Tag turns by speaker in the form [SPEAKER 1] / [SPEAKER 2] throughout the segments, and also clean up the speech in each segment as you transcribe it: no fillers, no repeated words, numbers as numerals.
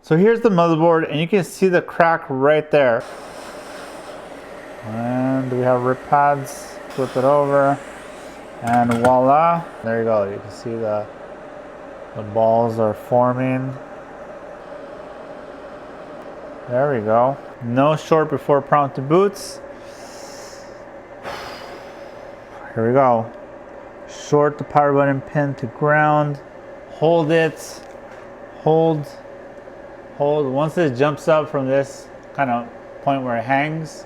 [SPEAKER 1] So here's the motherboard, and you can see the crack right there. And we have rip pads, flip it over, and voila, there you go. You can see the balls are forming. There we go. No short before prompted boots. Here we go. Short the power button pin to ground. Hold it. Hold. Once it jumps up from this kind of point where it hangs,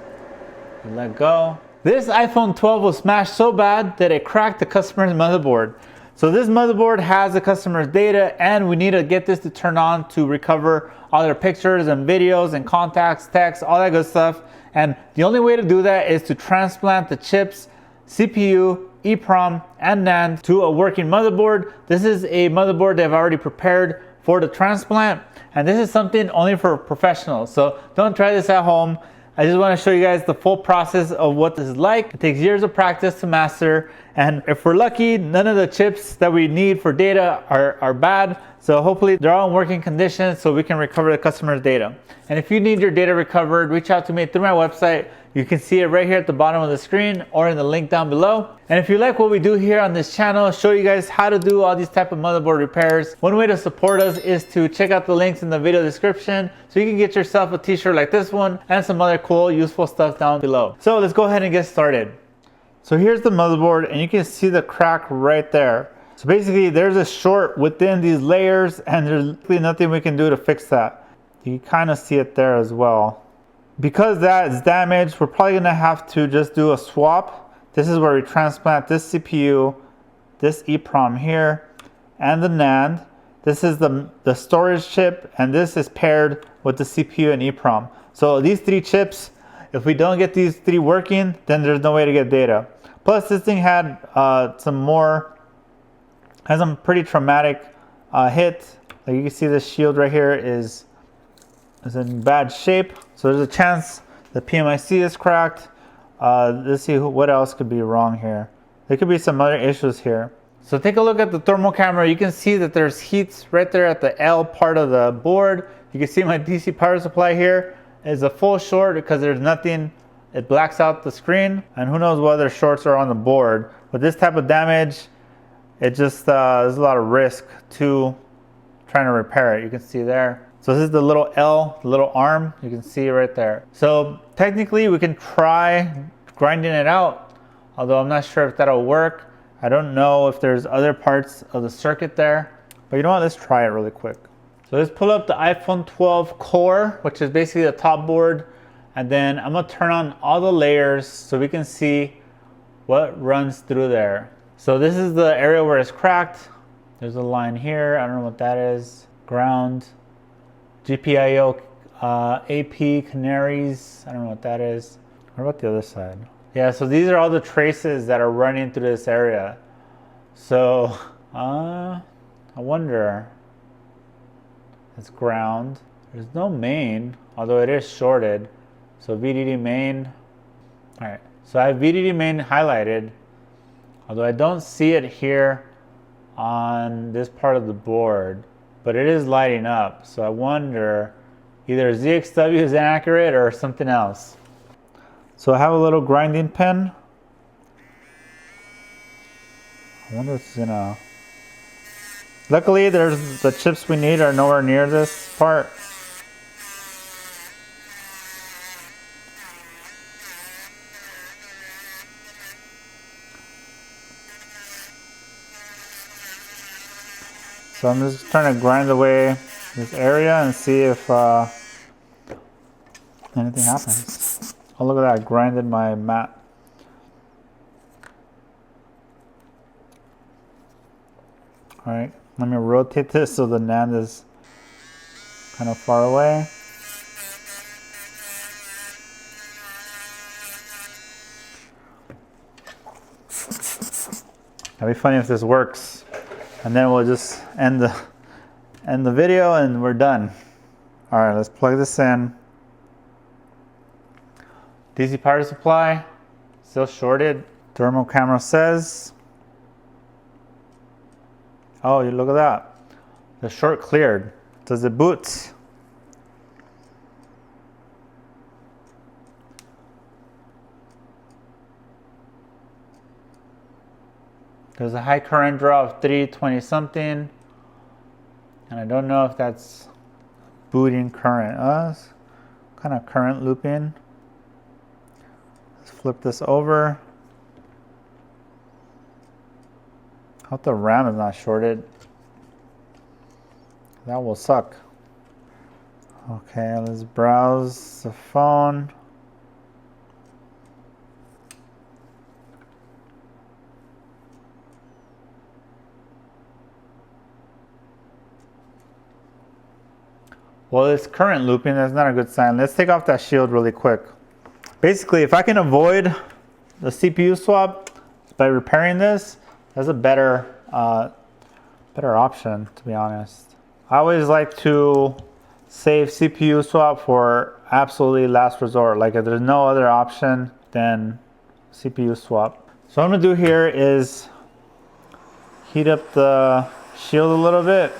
[SPEAKER 1] you let go. This iPhone 12 was smashed so bad that it cracked the customer's motherboard. So this motherboard has the customer's data, and we need to get this to turn on to recover all their pictures and videos and contacts, texts, all that good stuff. And the only way to do that is to transplant the chips, CPU, EEPROM, and NAND to a working motherboard. This is a motherboard they've already prepared for the transplant, and this is something only for professionals. So don't try this at home. I just want to show you guys the full process of what this is like. It takes years of practice to master, and if we're lucky, none of the chips that we need for data are bad. So hopefully they're all in working condition so we can recover the customer's data. And if you need your data recovered, reach out to me through my website. You can see it right here at the bottom of the screen or in the link down below. And if you like what we do here on this channel, show you guys how to do all these type of motherboard repairs, one way to support us is to check out the links in the video description so you can get yourself a t-shirt like this one and some other cool, useful stuff down below. So let's go ahead and get started. So here's the motherboard, and you can see the crack right there. So basically there's a short within these layers, and there's really nothing we can do to fix that. You can kind of see it there as well. Because that is damaged, we're probably gonna have to just do a swap. This is where we transplant this CPU, this EEPROM here, and the NAND. This is the storage chip, and this is paired with the CPU and EEPROM. So these three chips, if we don't get these three working, then there's no way to get data. Plus this thing had some pretty traumatic hit. Like you can see this shield right here is in bad shape. So there's a chance the PMIC is cracked. Let's see what else could be wrong here. There could be some other issues here. So take a look at the thermal camera. You can see that there's heats right there at the L part of the board. You can see my DC power supply here is a full short because there's nothing. It blacks out the screen, and who knows what other shorts are on the board. With this type of damage, it just there's a lot of risk to trying to repair it. You can see there. So this is the little L, the little arm. You can see right there. So technically we can try grinding it out, although I'm not sure if that'll work. I don't know if there's other parts of the circuit there, but you know what, let's try it really quick. So let's pull up the iPhone 12 core, which is basically the top board, and then I'm gonna turn on all the layers so we can see what runs through there. So this is the area where it's cracked. There's a line here, I don't know what that is. Ground, GPIO, AP, canaries, I don't know what that is. What about the other side? Yeah, so these are all the traces that are running through this area. So, I wonder, it's ground. There's no main, although it is shorted. So VDD main, all right. So I have VDD main highlighted, although I don't see it here on this part of the board, but it is lighting up. So I wonder either ZXW is inaccurate or something else. So I have a little grinding pen. I wonder if it's gonna... Luckily, there's the chips we need are nowhere near this part. So I'm just trying to grind away this area and see if anything happens. Oh, look at that, I grinded my mat. All right, let me rotate this so the NAND is kind of far away. That'd be funny if this works. And then we'll just end the video and we're done. All right, let's plug this in. DC power supply, still shorted. Thermal camera says, oh, you look at that. The short cleared. Does it boot? There's a high current draw of 320 something, and I don't know if that's booting current. Kind of current looping. Let's flip this over. Hope the RAM is not shorted. That will suck. Okay, let's browse the phone. Well, it's current looping. That's not a good sign. Let's take off that shield really quick. Basically, if I can avoid the CPU swap by repairing this, that's a better option, to be honest. I always like to save CPU swap for absolutely last resort. Like if there's no other option, then CPU swap. So what I'm gonna do here is heat up the shield a little bit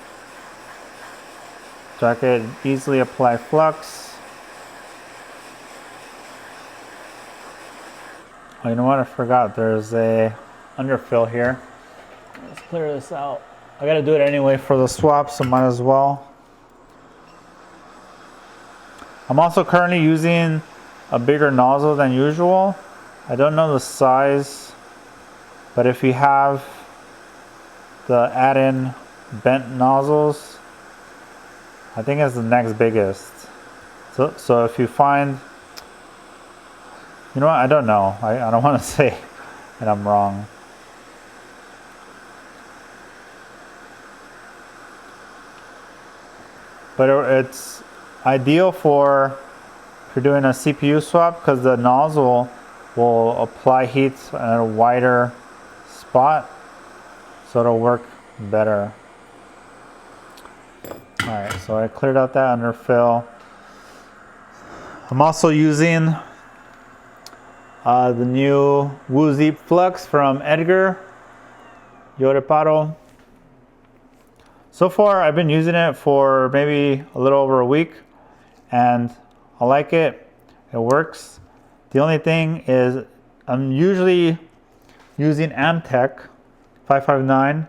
[SPEAKER 1] so I could easily apply flux. Oh, you know what? I forgot. There's a underfill here. Let's clear this out. I gotta do it anyway for the swap, so might as well. I'm also currently using a bigger nozzle than usual. I don't know the size, but if you have the add-in bent nozzles, I think it's the next biggest. So if you find, you know what, I don't know. I don't want to say that I'm wrong. But it's ideal for if you're doing a CPU swap because the nozzle will apply heat at a wider spot, so it'll work better. Alright, so I cleared out that underfill. I'm also using the new Woozy Flux from Edgar Yoreparo. So far, I've been using it for maybe a little over a week, and I like it. It works. The only thing is I'm usually using Amtech 559,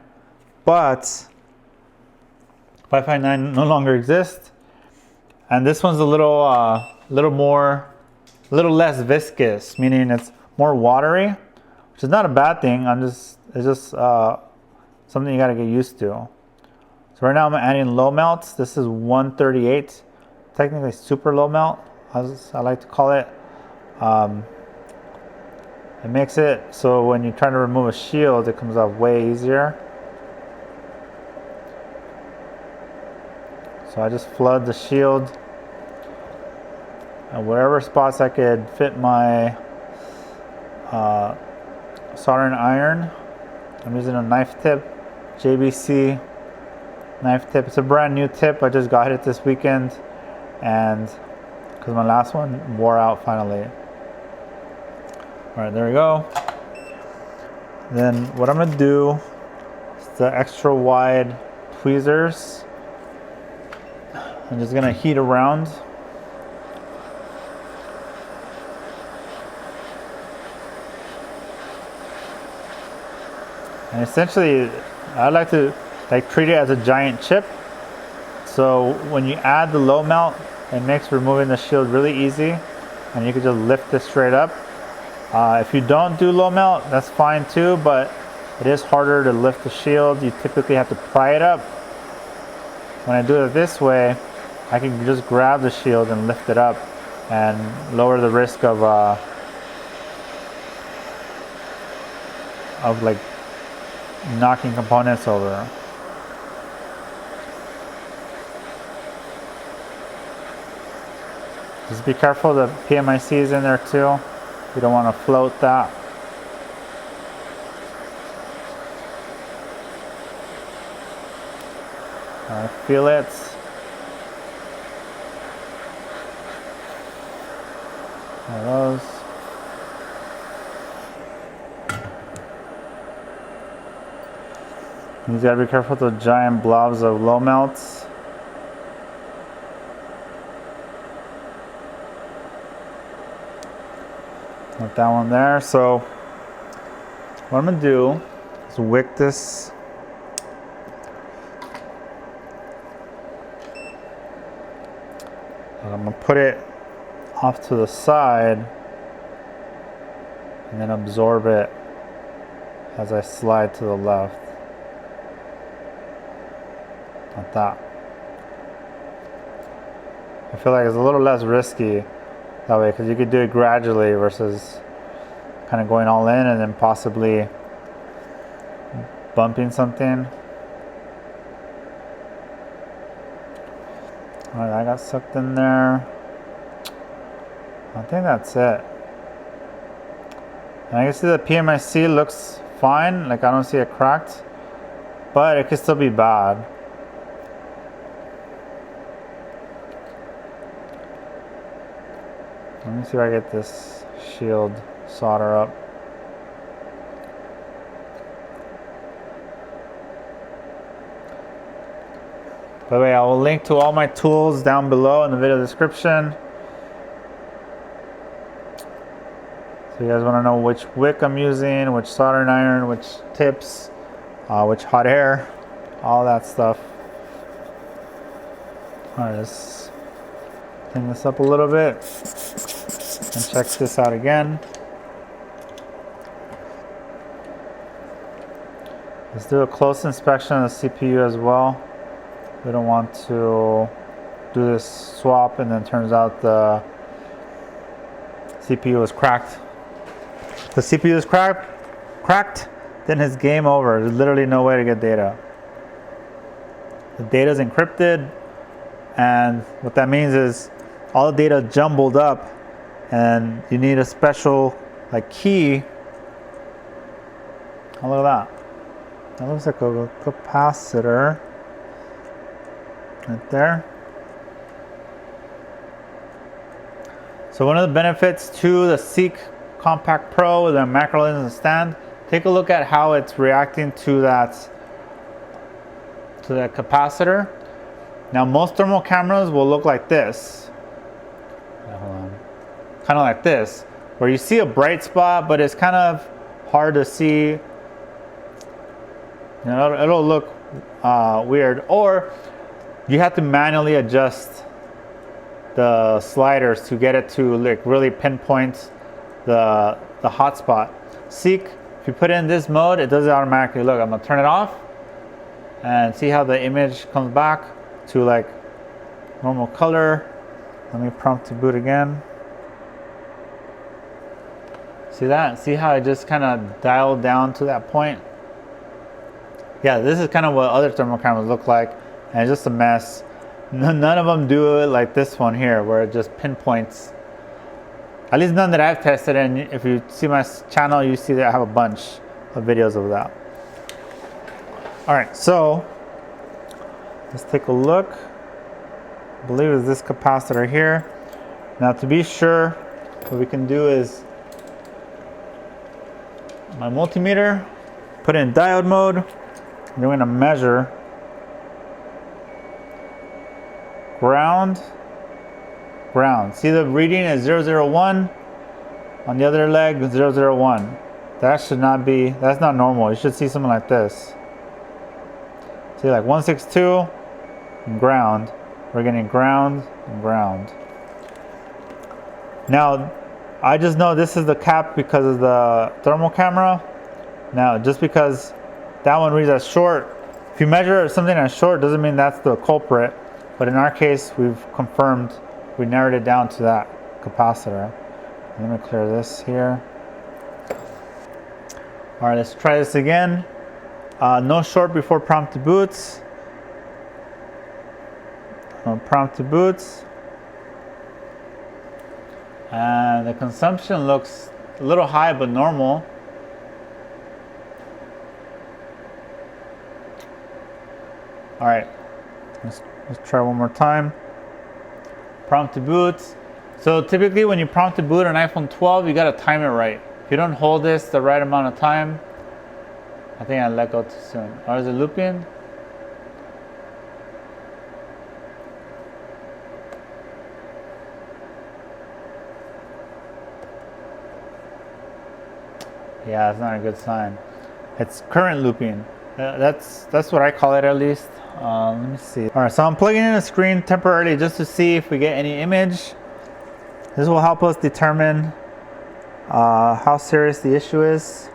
[SPEAKER 1] but 559 no longer exists, and this one's a little less viscous, meaning it's more watery, which is not a bad thing. It's just something you gotta get used to. So right now I'm adding low melts. This is 138, technically super low melt, as I like to call it. It makes it so when you try to remove a shield, it comes off way easier. So I just flood the shield, and wherever spots I could fit my soldering iron. I'm using a knife tip, JBC knife tip. It's a brand new tip. I just got it this weekend, and because my last one wore out finally. All right, there we go. Then what I'm gonna do is the extra wide tweezers. I'm just gonna heat around. And essentially, I like to treat it as a giant chip. So when you add the low melt, it makes removing the shield really easy, and you can just lift it straight up. If you don't do low melt, that's fine too, but it is harder to lift the shield. You typically have to pry it up. When I do it this way, I can just grab the shield and lift it up and lower the risk of like knocking components over. Just be careful, the PMIC is in there too. You don't want to float that. Feel it. One of those. You gotta be careful with the giant blobs of low melts. Got that one there. So what I'm gonna do Let's wick this. I'm gonna put it off to the side and then absorb it as I slide to the left. Like that. I feel like it's a little less risky that way because you could do it gradually versus kind of going all in and then possibly bumping something. Alright, I got sucked in there. I think that's it. And I can see the PMIC looks fine, like I don't see it cracked, but it could still be bad. Let me see if I get this shield solder up. By the way, I will link to all my tools down below in the video description. So you guys want to know which wick I'm using, which soldering iron, which tips, which hot air, all that stuff. Alright, let's clean this up a little bit and check this out again. Let's do a close inspection of the CPU as well. We don't want to do this swap and then turns out the CPU is cracked. If the CPU is cracked, then it's game over. There's literally no way to get data. The data is encrypted, and what that means is all the data jumbled up, and you need a special key. Oh, look at that. That looks like a capacitor. Right there. So one of the benefits to the Seek Compact Pro with a macro lens stand, take a look at how it's reacting to that capacitor. Now most thermal cameras will look like this. Hold on. Kind of like this, where you see a bright spot, but it's kind of hard to see. You know, it'll look weird, or you have to manually adjust the sliders to get it to really pinpoint the hotspot. Seek, if you put it in this mode, it does it automatically. Look, I'm gonna turn it off and see how the image comes back to normal color. Let me prompt to boot again. See that? See how it just kind of dialed down to that point? Yeah, this is kind of what other thermal cameras look like, and it's just a mess. None of them do it like this one here, where it just pinpoints. At least none that I've tested, and if you see my channel, you see that I have a bunch of videos of that. All right, so let's take a look. I believe it's this capacitor here. Now to be sure, what we can do is my multimeter, put it in diode mode, and we're gonna measure ground. See the reading is 001, on the other leg 001. That should not be, that's not normal. You should see something like this. See 162 and ground. We're getting ground and ground. Now, I just know this is the cap because of the thermal camera. Now, just because that one reads as short, if you measure something as short, doesn't mean that's the culprit. But in our case, we've confirmed, we narrowed it down to that capacitor. Let me clear this here. All right, let's try this again. No short before prompt to boots. Prompt to boots. And the consumption looks a little high, but normal. All right, let's try one more time. Prompt to boot. So typically when you prompt to boot an iPhone 12, you gotta time it right. If you don't hold this the right amount of time, I think I let go too soon. Or is it looping? Yeah, it's not a good sign. It's current looping. That's what I call it, at least. Let me see. All right, so I'm plugging in a screen temporarily just to see if we get any image. This will help us determine how serious the issue is.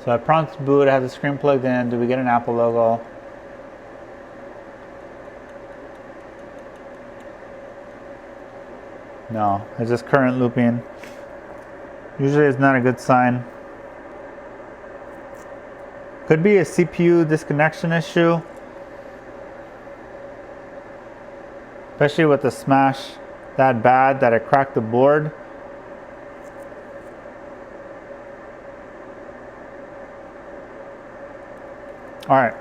[SPEAKER 1] So I prompt boot, I have the screen plugged in. Do we get an Apple logo? No, it's just current looping. Usually it's not a good sign. Could be a CPU disconnection issue, especially with the smash that bad that it cracked the board. All right,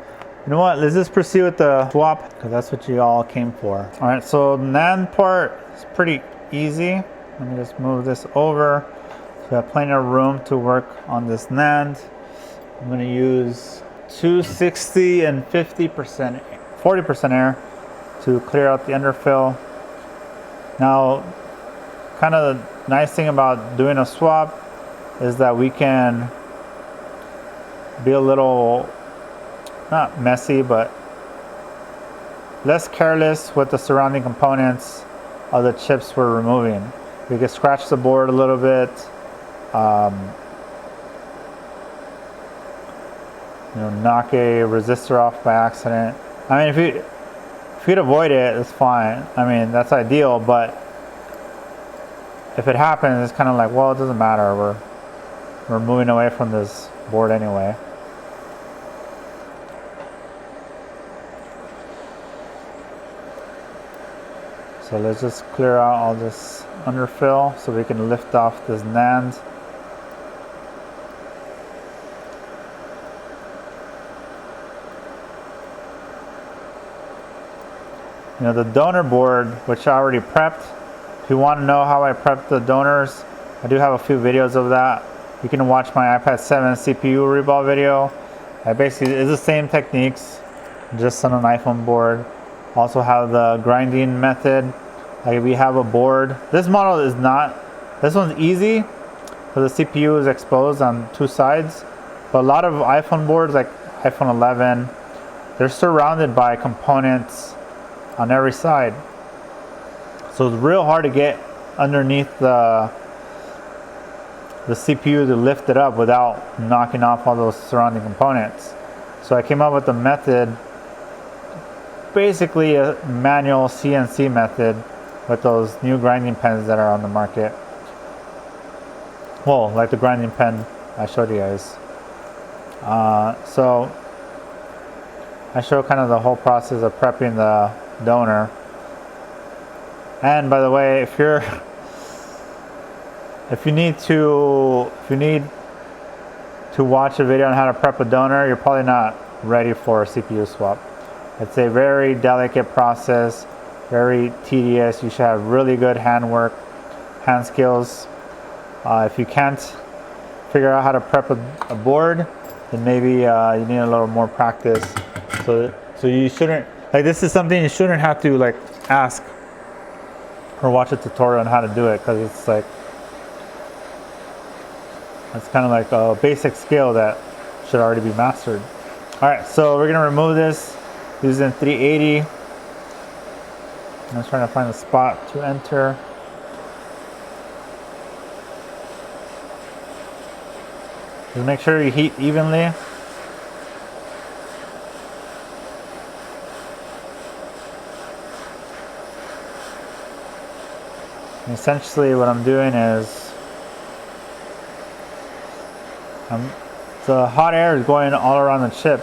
[SPEAKER 1] you know what? Let's just proceed with the swap because that's what you all came for. All right, so the NAND part is pretty easy. Let me just move this over. So I have plenty of room to work on this NAND. I'm going to use 260 and 40% air to clear out the underfill. Now, kind of the nice thing about doing a swap is that we can be a little, not messy, but less careless with the surrounding components of the chips we're removing. We can scratch the board a little bit. Knock a resistor off by accident. I mean, if you could avoid it, it's fine. I mean, that's ideal, but if it happens, it's kind of like, well, it doesn't matter. We're moving away from this board anyway. So let's just clear out all this underfill so we can lift off this NAND. The donor board, which I already prepped. If you want to know how I prepped the donors, I do have a few videos of that. You can watch my iPad 7 CPU reball video. I basically, it's the same techniques, just on an iPhone board. Also have the grinding method. Like if we have a board, this model is not, this one's easy because the CPU is exposed on two sides. But a lot of iPhone boards, like iPhone 11, they're surrounded by components on every side. So it's real hard to get underneath the CPU to lift it up without knocking off all those surrounding components. So I came up with a method, basically a manual CNC method with those new grinding pens that are on the market. Well, like the grinding pen I showed you guys. So I show kind of the whole process of prepping the donor. And by the way, if you need to watch a video on how to prep a donor, you're probably not ready for a CPU swap. It's a very delicate process, very tedious. You should have really good hand skills. If you can't figure out how to prep a board, then maybe you need a little more practice. So you shouldn't, like, this is something you shouldn't have to like ask or watch a tutorial on how to do it, because it's like, it's kind of like a basic skill that should already be mastered. All right, so we're gonna remove this using 380. I'm just trying to find a spot to enter. Just make sure you heat evenly. And essentially what I'm doing is the hot air is going all around the chip.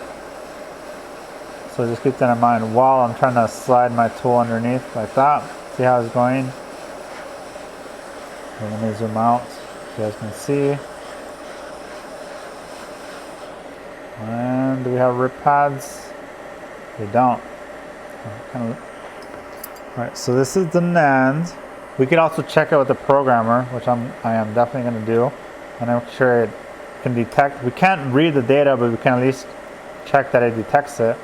[SPEAKER 1] So just keep that in mind while I'm trying to slide my tool underneath like that. See how it's going? And let me zoom out so you guys can see. And do we have rip pads? We don't. Alright, so this is the NAND. We could also check it with the programmer, which I am definitely going to do. And I'm sure it can detect. We can't read the data, but we can at least check that it detects it.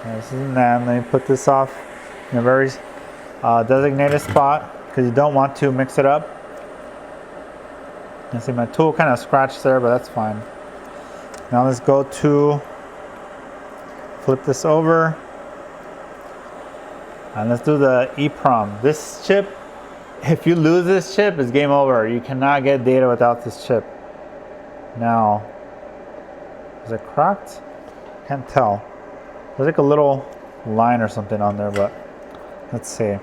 [SPEAKER 1] This is the NAND. Let me put this off in a very designated spot, because you don't want to mix it up. You see my tool kind of scratched there, but that's fine. Now let's go to flip this over. And let's do the EEPROM. This chip, if you lose this chip, it's game over. You cannot get data without this chip. Now, is it cracked? Can't tell. There's like a little line or something on there, but let's see.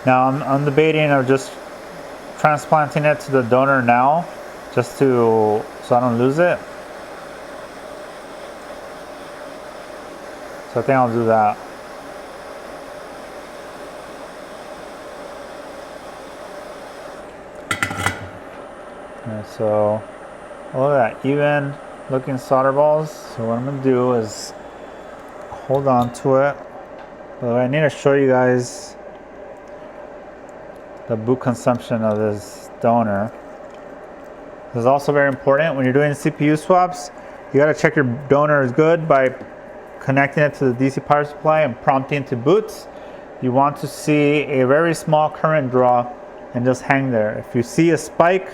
[SPEAKER 1] Now I'm debating of just transplanting it to the donor now, just so I don't lose it. So I think I'll do that. Okay, so all of that even looking solder balls. So what I'm gonna do is hold on to it. But I need to show you guys the boot consumption of this donor. This is also very important when you're doing CPU swaps. You got to check your donor is good by connecting it to the DC power supply and prompting to boots. You want to see a very small current draw and just hang there. If you see a spike,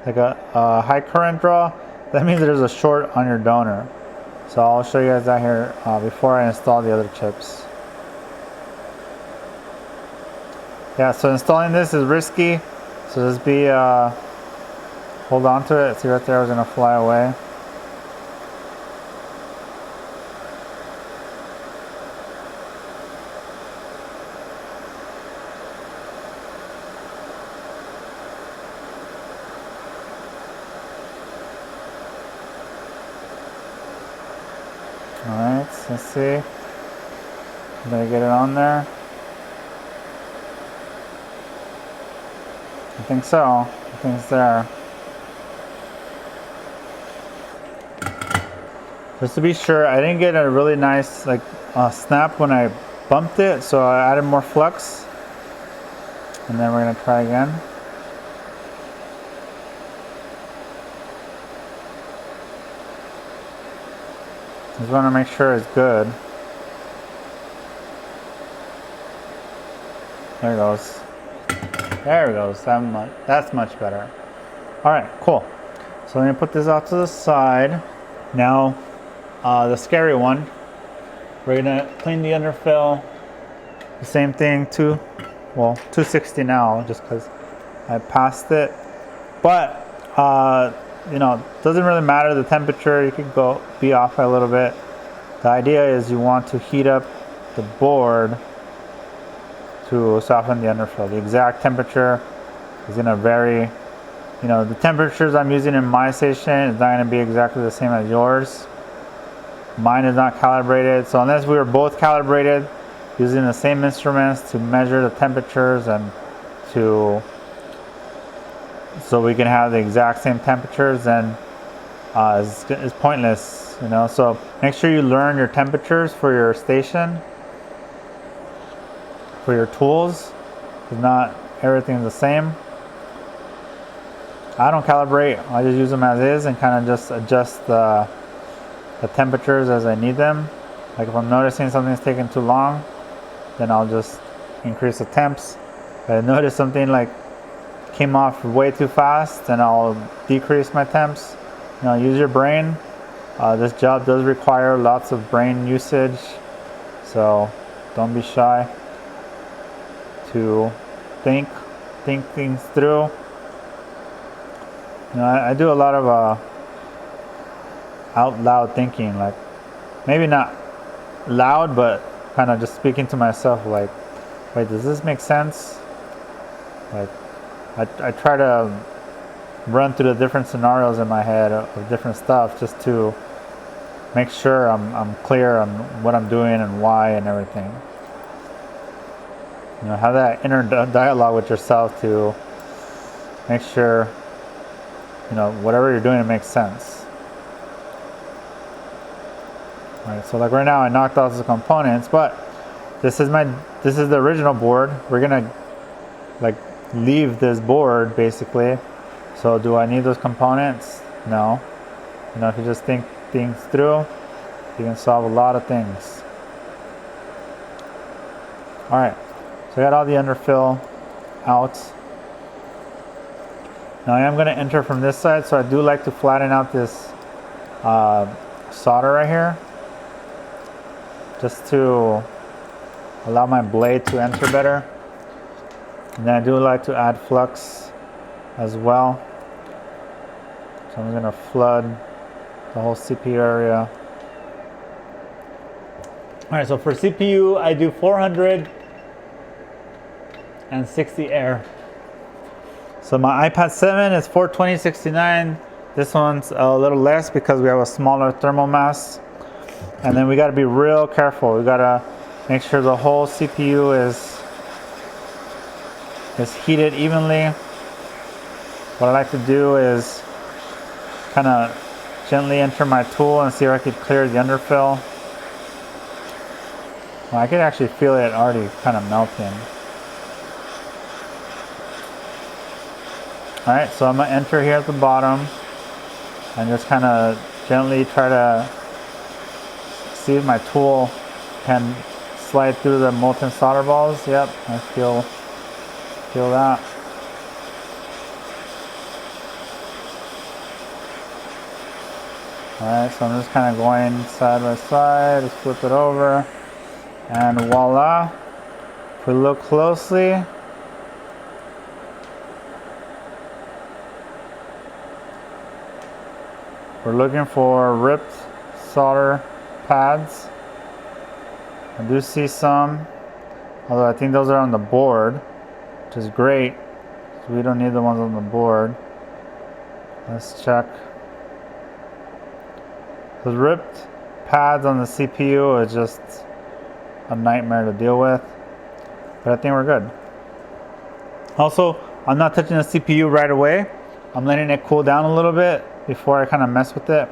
[SPEAKER 1] like a high current draw, that means there's a short on your donor. So I'll show you guys that here before I install the other chips. Yeah, so installing this is risky. So just be, hold on to it. See right there, I was gonna fly away. All right, so let's see. Did I get it on there? I think so. I think it's there. Just to be sure, I didn't get a really nice snap when I bumped it, so I added more flux. And then we're gonna try again. Just want to make sure it's good. There it goes. There it goes. That's much better. All right, cool. So I'm gonna put this off to the side. Now, the scary one. We're gonna clean the underfill. The same thing, 260 now, just because I passed it. But you know, doesn't really matter the temperature. You could be off by a little bit. The idea is you want to heat up the board to soften the underfill. The exact temperature is going to vary. You know, the temperatures I'm using in my station is not going to be exactly the same as yours. Mine is not calibrated, so unless we were both calibrated using the same instruments to measure the temperatures and so we can have the exact same temperatures, then it's pointless, you know. So make sure you learn your temperatures for your station, for your tools, because not everything's the same. I don't calibrate, I just use them as is and kind of just adjust the temperatures as I need them. Like if I'm noticing something's taking too long, then I'll just increase the temps. If I notice something like came off way too fast, then I'll decrease my temps. You know, use your brain. This job does require lots of brain usage, so don't be shy to think things through. You know, I do a lot of out loud thinking, like maybe not loud, but kind of just speaking to myself, like, wait, does this make sense? Like, I try to run through the different scenarios in my head of different stuff just to make sure I'm clear on what I'm doing and why and everything. You know, have that inner dialogue with yourself to make sure, you know, whatever you're doing, it makes sense. All right, so like right now I knocked off the components, but this is the original board. We're gonna like leave this board basically. So do I need those components? No. You know, if you just think things through, you can solve a lot of things. All right, so I got all the underfill out. Now I am going to enter from this side, so I do like to flatten out this solder right here, just to allow my blade to enter better. And then I do like to add flux as well. So I'm going to flood the whole CPU area. All right, so for CPU, I do 460 air. So my iPad 7 is 420/69. This one's a little less because we have a smaller thermal mass. And then we got to be real careful. We got to make sure the whole CPU is heated evenly. What I like to do is kind of gently enter my tool and see if I could clear the underfill. Well, I could actually feel it already kind of melting. All right, so I'm gonna enter here at the bottom and just kind of gently try to see if my tool can slide through the molten solder balls. Yep, I feel that. All right, so I'm just kind of going side by side, just flip it over, and voila. If we look closely, we're looking for ripped solder pads. I do see some, although I think those are on the board, which is great. So we don't need the ones on the board. Let's check. The ripped pads on the CPU is just a nightmare to deal with, but I think we're good. Also, I'm not touching the CPU right away. I'm letting it cool down a little bit before I kind of mess with it.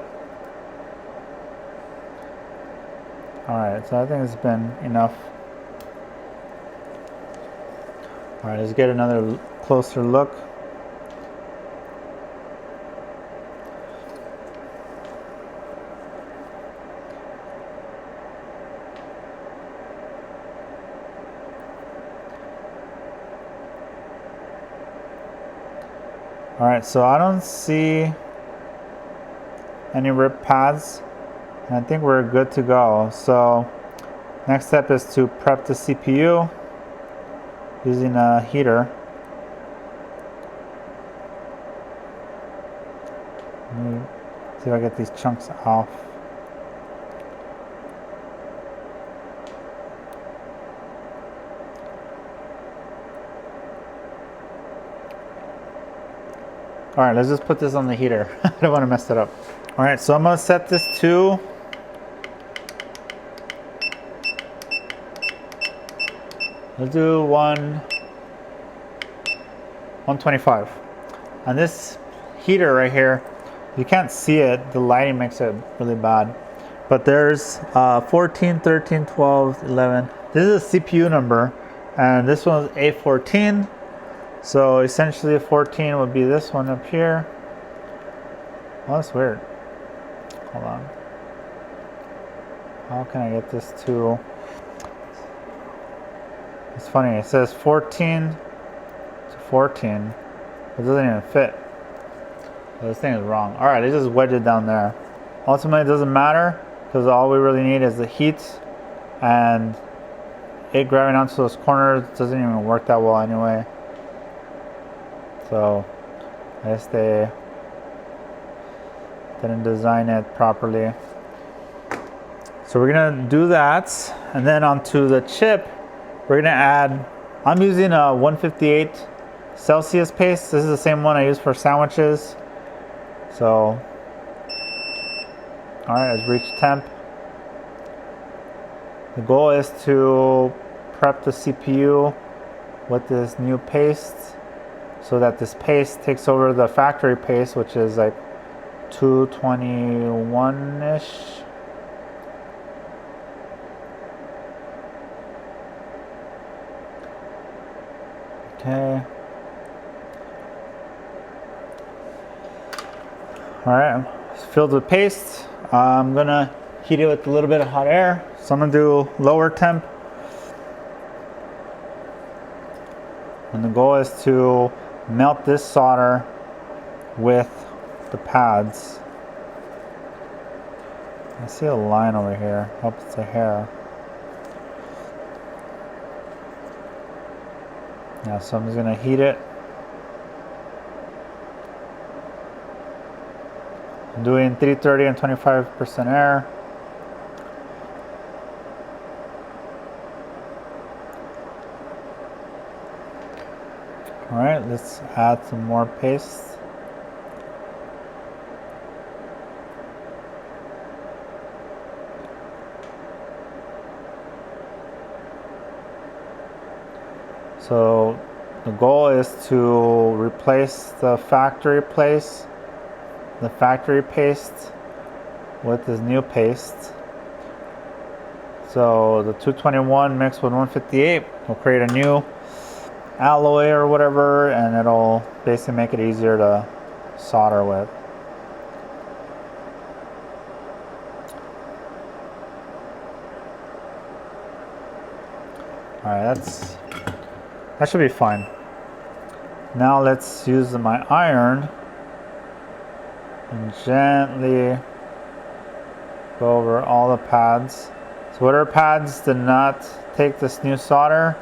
[SPEAKER 1] Alright, so I think it's been enough. Alright, let's get another closer look. Alright, so I don't see any ripped pads, and I think we're good to go. So next step is to prep the CPU using a heater. Let me see if I get these chunks off. All right, let's just put this on the heater. I don't want to mess it up. All right, so I'm gonna set this to let's do 125. And this heater right here, you can't see it. The lighting makes it really bad. But there's 14, 13, 12, 11. This is a CPU number, and this one's A14. So essentially 14 would be this one up here. Oh, that's weird. Hold on. How can I get this to... It's funny, it says 14 to 14. It doesn't even fit. So this thing is wrong. Alright, they just wedge it down there. Ultimately, it doesn't matter, because all we really need is the heat, and it grabbing onto those corners doesn't even work that well anyway. So I guess they didn't design it properly. So we're gonna do that, and then onto the chip, we're gonna add, I'm using a 158 Celsius paste. This is the same one I use for sandwiches. So, all right, let's reach temp. The goal is to prep the CPU with this new paste, so that this paste takes over the factory paste, which is like 221-ish. Okay. All right, It's filled with paste. I'm gonna heat it with a little bit of hot air. So I'm gonna do lower temp. And the goal is to melt this solder with the pads. I see a line over here. I hope it's a hair. Yeah, so I'm just gonna heat it. I'm doing 330 and 25% air. All right, let's add some more paste. So the goal is to replace the factory paste with this new paste. So the 221 mixed with 158 will create a new alloy or whatever, and it'll basically make it easier to solder with. All right, that should be fine. Now let's use my iron and gently go over all the pads. So whatever pads did not take this new solder,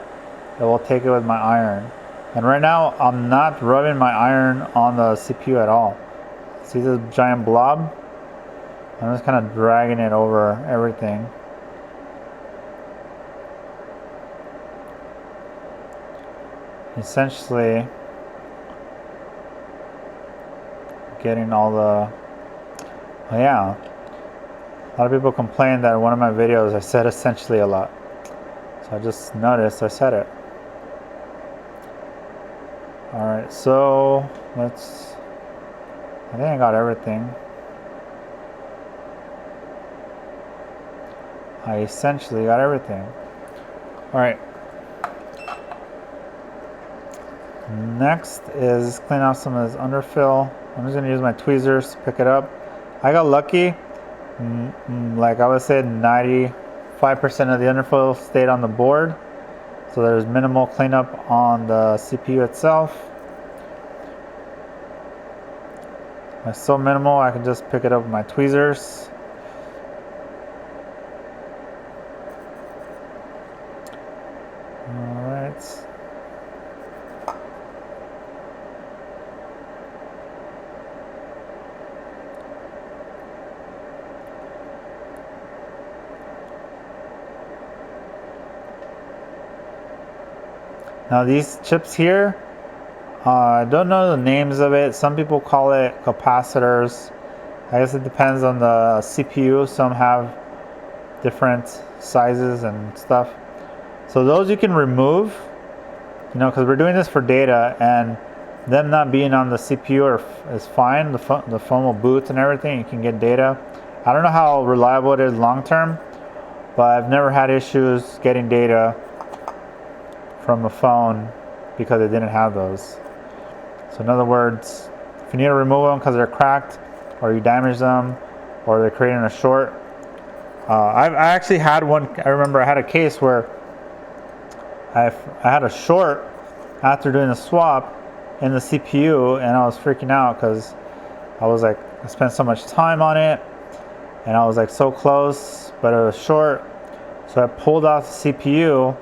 [SPEAKER 1] it will take it with my iron. And right now I'm not rubbing my iron on the CPU at all. See this giant blob? I'm just kind of dragging it over everything. Essentially getting all the, oh yeah, a lot of people complain that in one of my videos I said essentially a lot, so I just noticed I said it. All right, so I think I got everything. I essentially got everything. All right, next is clean out some of this underfill. I'm just gonna use my tweezers to pick it up. I got lucky, like I would say 95% of the underfill stayed on the board, so there's minimal cleanup on the CPU itself. It's so minimal I can just pick it up with my tweezers. Alright. Now these chips here, I don't know the names of it. Some people call it capacitors. I guess it depends on the CPU. Some have different sizes and stuff. So those you can remove, you know, because we're doing this for data, and them not being on the CPU is fine. The phone will boot and everything. You can get data. I don't know how reliable it is long term, but I've never had issues getting data from a phone because it didn't have those. So in other words, if you need to remove them because they're cracked, or you damage them, or they're creating a short. I actually had one. I remember I had a case where I had a short after doing the swap in the CPU, and I was freaking out because I was like, I spent so much time on it, and I was like so close, but it was short. So I pulled off the CPU,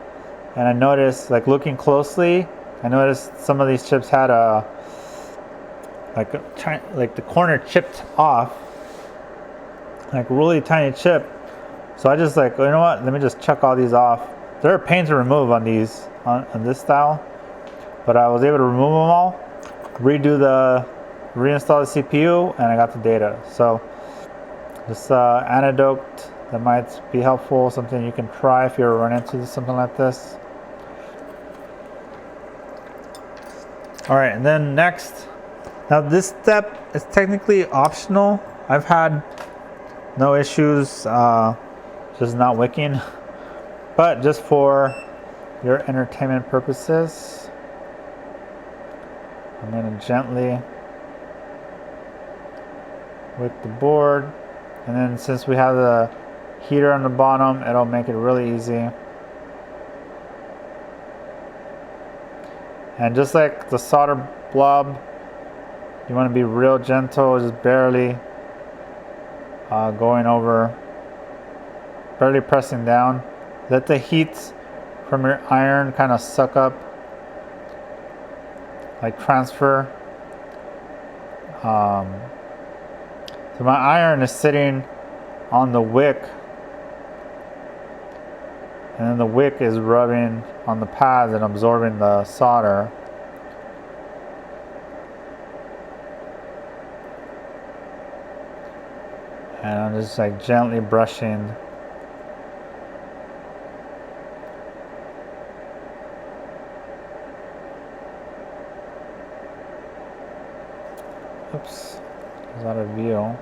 [SPEAKER 1] and I noticed, like looking closely, I noticed some of these chips had like the corner chipped off, like really tiny chip. So I just like, you know what? Let me just chuck all these off. They're a pain to remove on these, on this style, but I was able to remove them all, reinstall the CPU, and I got the data. So this anecdote that might be helpful, something you can try if you ever run into something like this. All right, and then next, now this step is technically optional. I've had no issues, just not wicking, but just for your entertainment purposes, I'm gonna gently with the board. And then since we have the heater on the bottom, it'll make it really easy. And just like the solder blob, you want to be real gentle, just barely going over, barely pressing down. Let the heat from your iron kind of suck up, like transfer. So my iron is sitting on the wick, and then the wick is rubbing on the pads and absorbing the solder. And I'm just like gently brushing. Oops, it's out of view.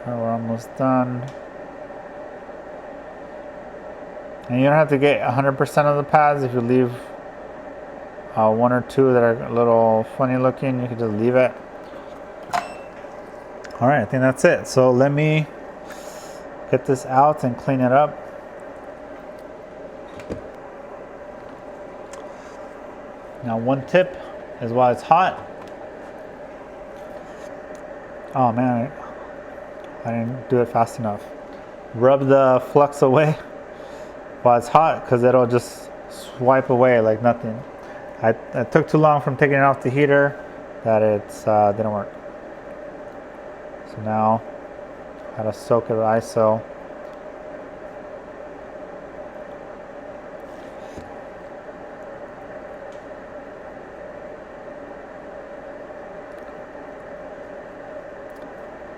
[SPEAKER 1] We're almost done. And you don't have to get 100% of the pads. If you leave one or two that are a little funny looking, you can just leave it. All right, I think that's it. So let me get this out and clean it up. Now one tip is while it's hot. Oh man, I didn't do it fast enough. Rub the flux away while it's hot, because it'll just swipe away like nothing. I took too long from taking it off the heater that it didn't work. So now I gotta soak it with ISO.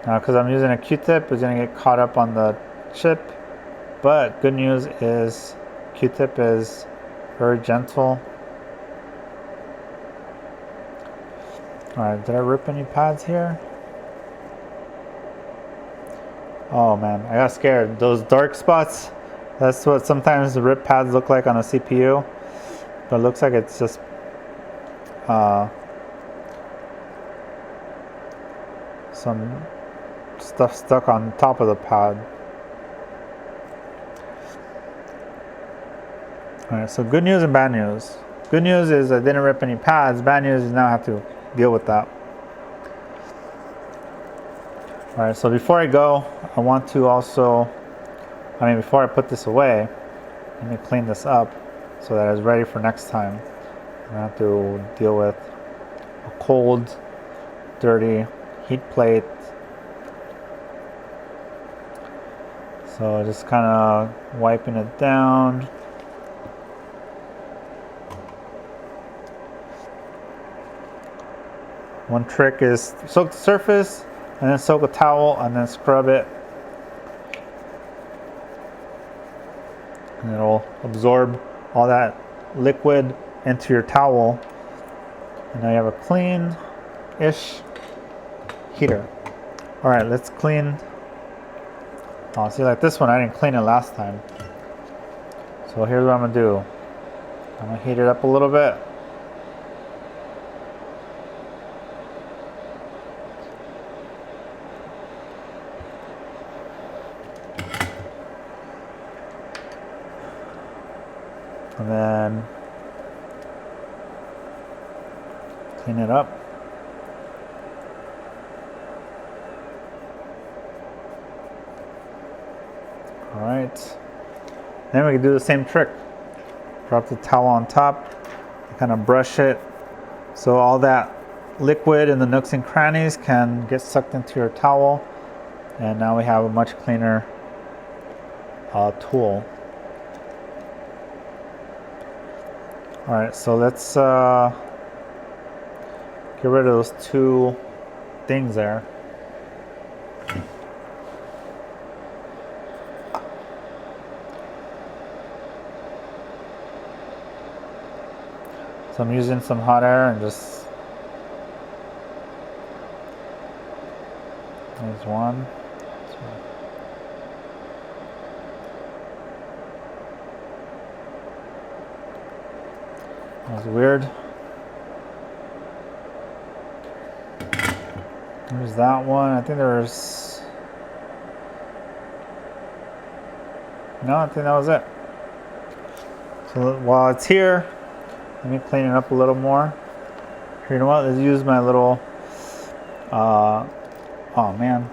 [SPEAKER 1] Now, because I'm using a Q-tip, it's going to get caught up on the chip. But good news is Q-tip is very gentle. Alright, did I rip any pads here? Oh man, I got scared. Those dark spots, that's what sometimes the rip pads look like on a CPU. But it looks like it's just some stuff stuck on top of the pad. Alright, so good news and bad news. Good news is I didn't rip any pads. Bad news is now I have to deal with that. Alright, so before I go, I want to also, before I put this away, let me clean this up so that it's ready for next time. I don't have to deal with a cold, dirty heat plate. So just kind of wiping it down. One trick is soak the surface and then soak a towel and then scrub it. And it'll absorb all that liquid into your towel. And now you have a clean-ish heater. All right, let's clean. Oh, see, like this one, I didn't clean it last time. So here's what I'm gonna do. I'm gonna heat it up a little bit. And then clean it up. All right, then we can do the same trick. Drop the towel on top, kind of brush it so all that liquid in the nooks and crannies can get sucked into your towel. And now we have a much cleaner tool. All right, so let's get rid of those two things there. So I'm using some hot air and just, there's one. That was weird. There's that one. I think there's... No, I think that was it. So while it's here, let me clean it up a little more. You know what? Let's use my little... oh man.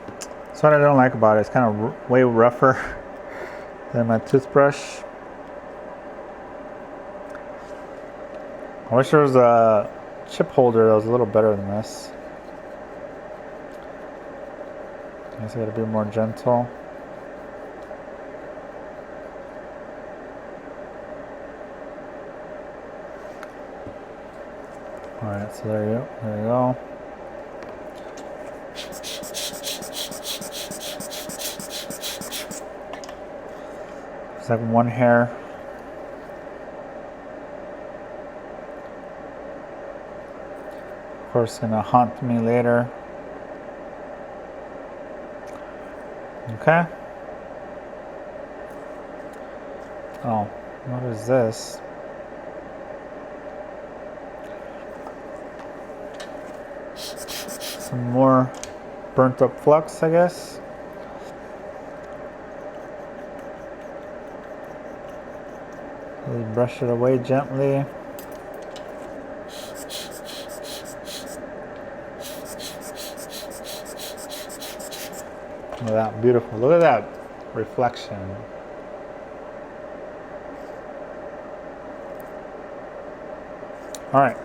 [SPEAKER 1] That's what I don't like about it. It's kind of way rougher than my toothbrush. I wish there was a chip holder that was a little better than this. I guess I gotta be more gentle. Alright, so there you go. It's like one hair. Of course, it's gonna haunt me later. Okay. Oh, what is this? Some more burnt up flux, I guess. Really brush it away gently. Look at that, beautiful. Look at that reflection. All right.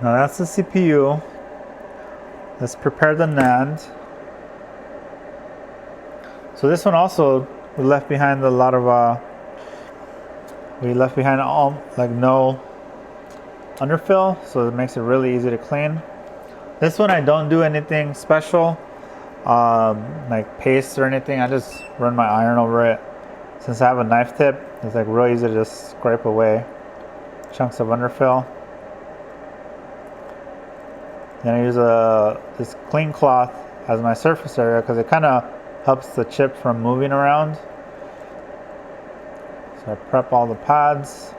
[SPEAKER 1] Now that's the CPU. Let's prepare the NAND. So this one also, we left behind a lot of, all, like no underfill, so it makes it really easy to clean. This one I don't do anything special, like paste or anything. I just run my iron over it. Since I have a knife tip, it's like real easy to just scrape away chunks of underfill. Then I use this clean cloth as my surface area because it kind of helps the chip from moving around. So I prep all the pads.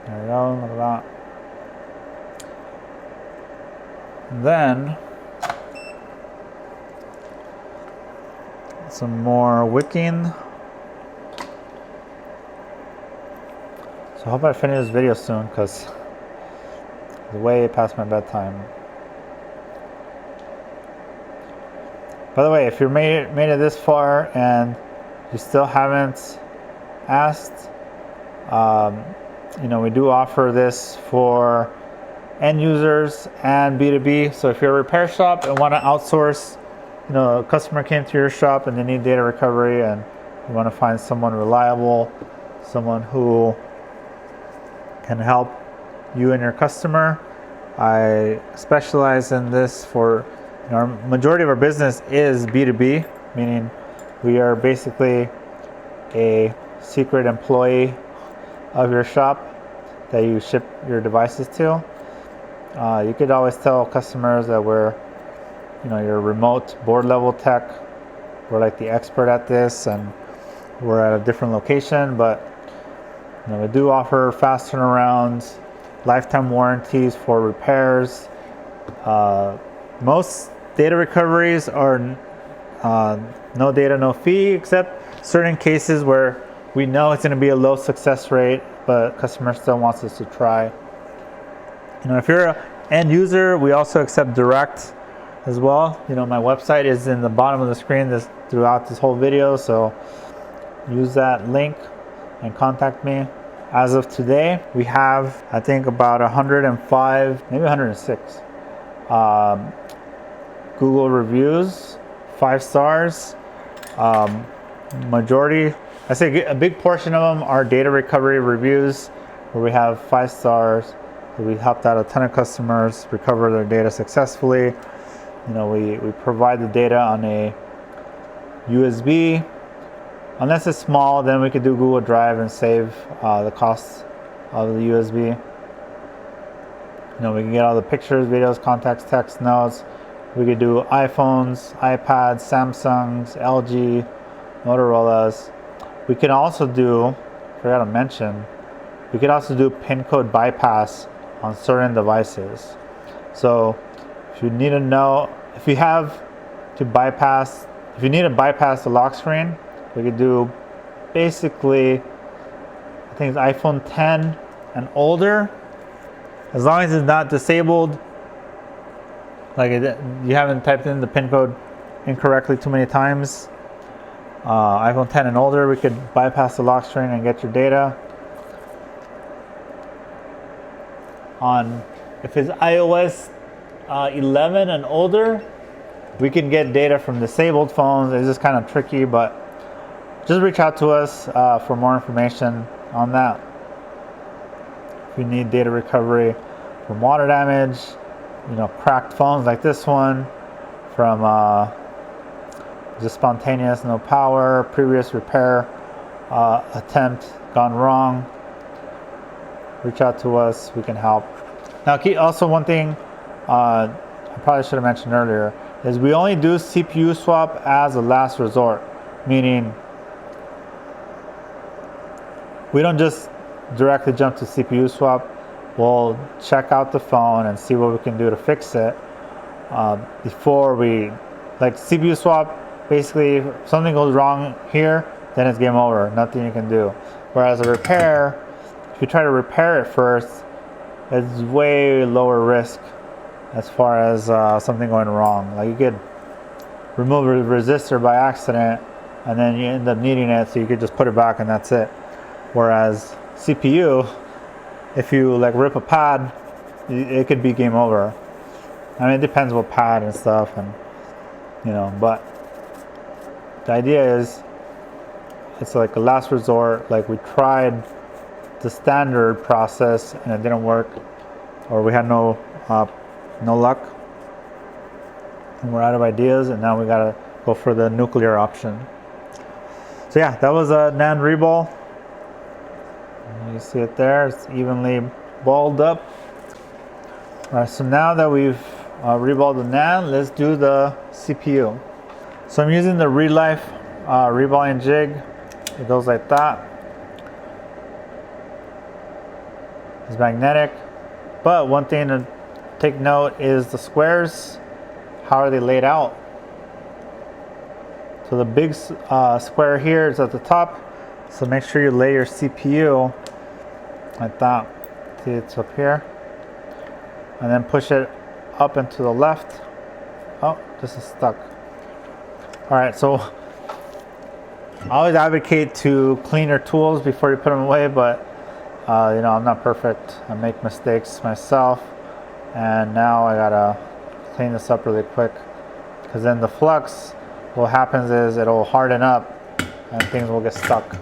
[SPEAKER 1] There we go, look at that. And then some more wicking. So I hope I finish this video soon because it's way past my bedtime. By the way, if you made it this far and you still haven't asked, we do offer this for end users and B2B. So if you're a repair shop and want to outsource, a customer came to your shop and they need data recovery and you want to find someone reliable, someone who can help you and your customer. I specialize in this for, our majority of our business is B2B, meaning we are basically a secret employee of your shop that you ship your devices to. You could always tell customers that we're, your remote board level tech. We're like the expert at this and we're at a different location, but we do offer fast turnarounds, lifetime warranties for repairs. Most data recoveries are no data, no fee, except certain cases where we know it's going to be a low success rate, but customer still wants us to try. If you're an end user, we also accept direct as well. My website is in the bottom of the screen throughout this whole video, so use that link and contact me. As of today, we have, I think, about 105, maybe 106 Google reviews, 5 stars. Majority, I say a big portion of them are data recovery reviews where we have 5 stars. We helped out a ton of customers recover their data successfully. We provide the data on a USB. Unless it's small, then we could do Google Drive and save the cost of the USB. We can get all the pictures, videos, contacts, text, notes. We could do iPhones, iPads, Samsungs, LG, Motorola's. we can also do, forgot to mention, we could also do pin code bypass on certain devices. So if you need to know, if you need to bypass the lock screen, we could do basically, I think it's iPhone 10 and older, as long as it's not disabled, like you haven't typed in the pin code incorrectly too many times. iPhone 10 and older, we could bypass the lock screen and get your data. If it's iOS 11 and older, we can get data from disabled phones. It's just kind of tricky, but just reach out to us for more information on that. If you need data recovery from water damage, cracked phones like this one, from just spontaneous, no power, previous repair attempt gone wrong, reach out to us, we can help. Now, also one thing I probably should have mentioned earlier is we only do CPU swap as a last resort, meaning we don't just directly jump to CPU swap. We'll check out the phone and see what we can do to fix it before we, like CPU swap, basically if something goes wrong here, then it's game over, nothing you can do. Whereas a repair, if you try to repair it first, it's way lower risk as far as something going wrong. Like you could remove a resistor by accident and then you end up needing it, so you could just put it back and that's it. Whereas CPU, if you like rip a pad, it could be game over. I mean, it depends what pad and stuff, and but the idea is it's like a last resort. Like we tried the standard process and it didn't work, or we had no luck, and we're out of ideas, and now we gotta go for the nuclear option. So yeah, that was a NAND reball. You see it there, it's evenly balled up. All right, so now that we've reballed the NAND, let's do the CPU. So I'm using the Real Life reballing jig. It goes like that. It's magnetic, but one thing to take note is the squares. How are they laid out? So the big square here is at the top, so make sure you lay your CPU like that. See, it's up here, and then push it up and to the left. Oh, this is stuck. All right, so I always advocate to clean your tools before you put them away, but I'm not perfect. I make mistakes myself, and now I gotta clean this up really quick, because then the flux, what happens is it'll harden up and things will get stuck.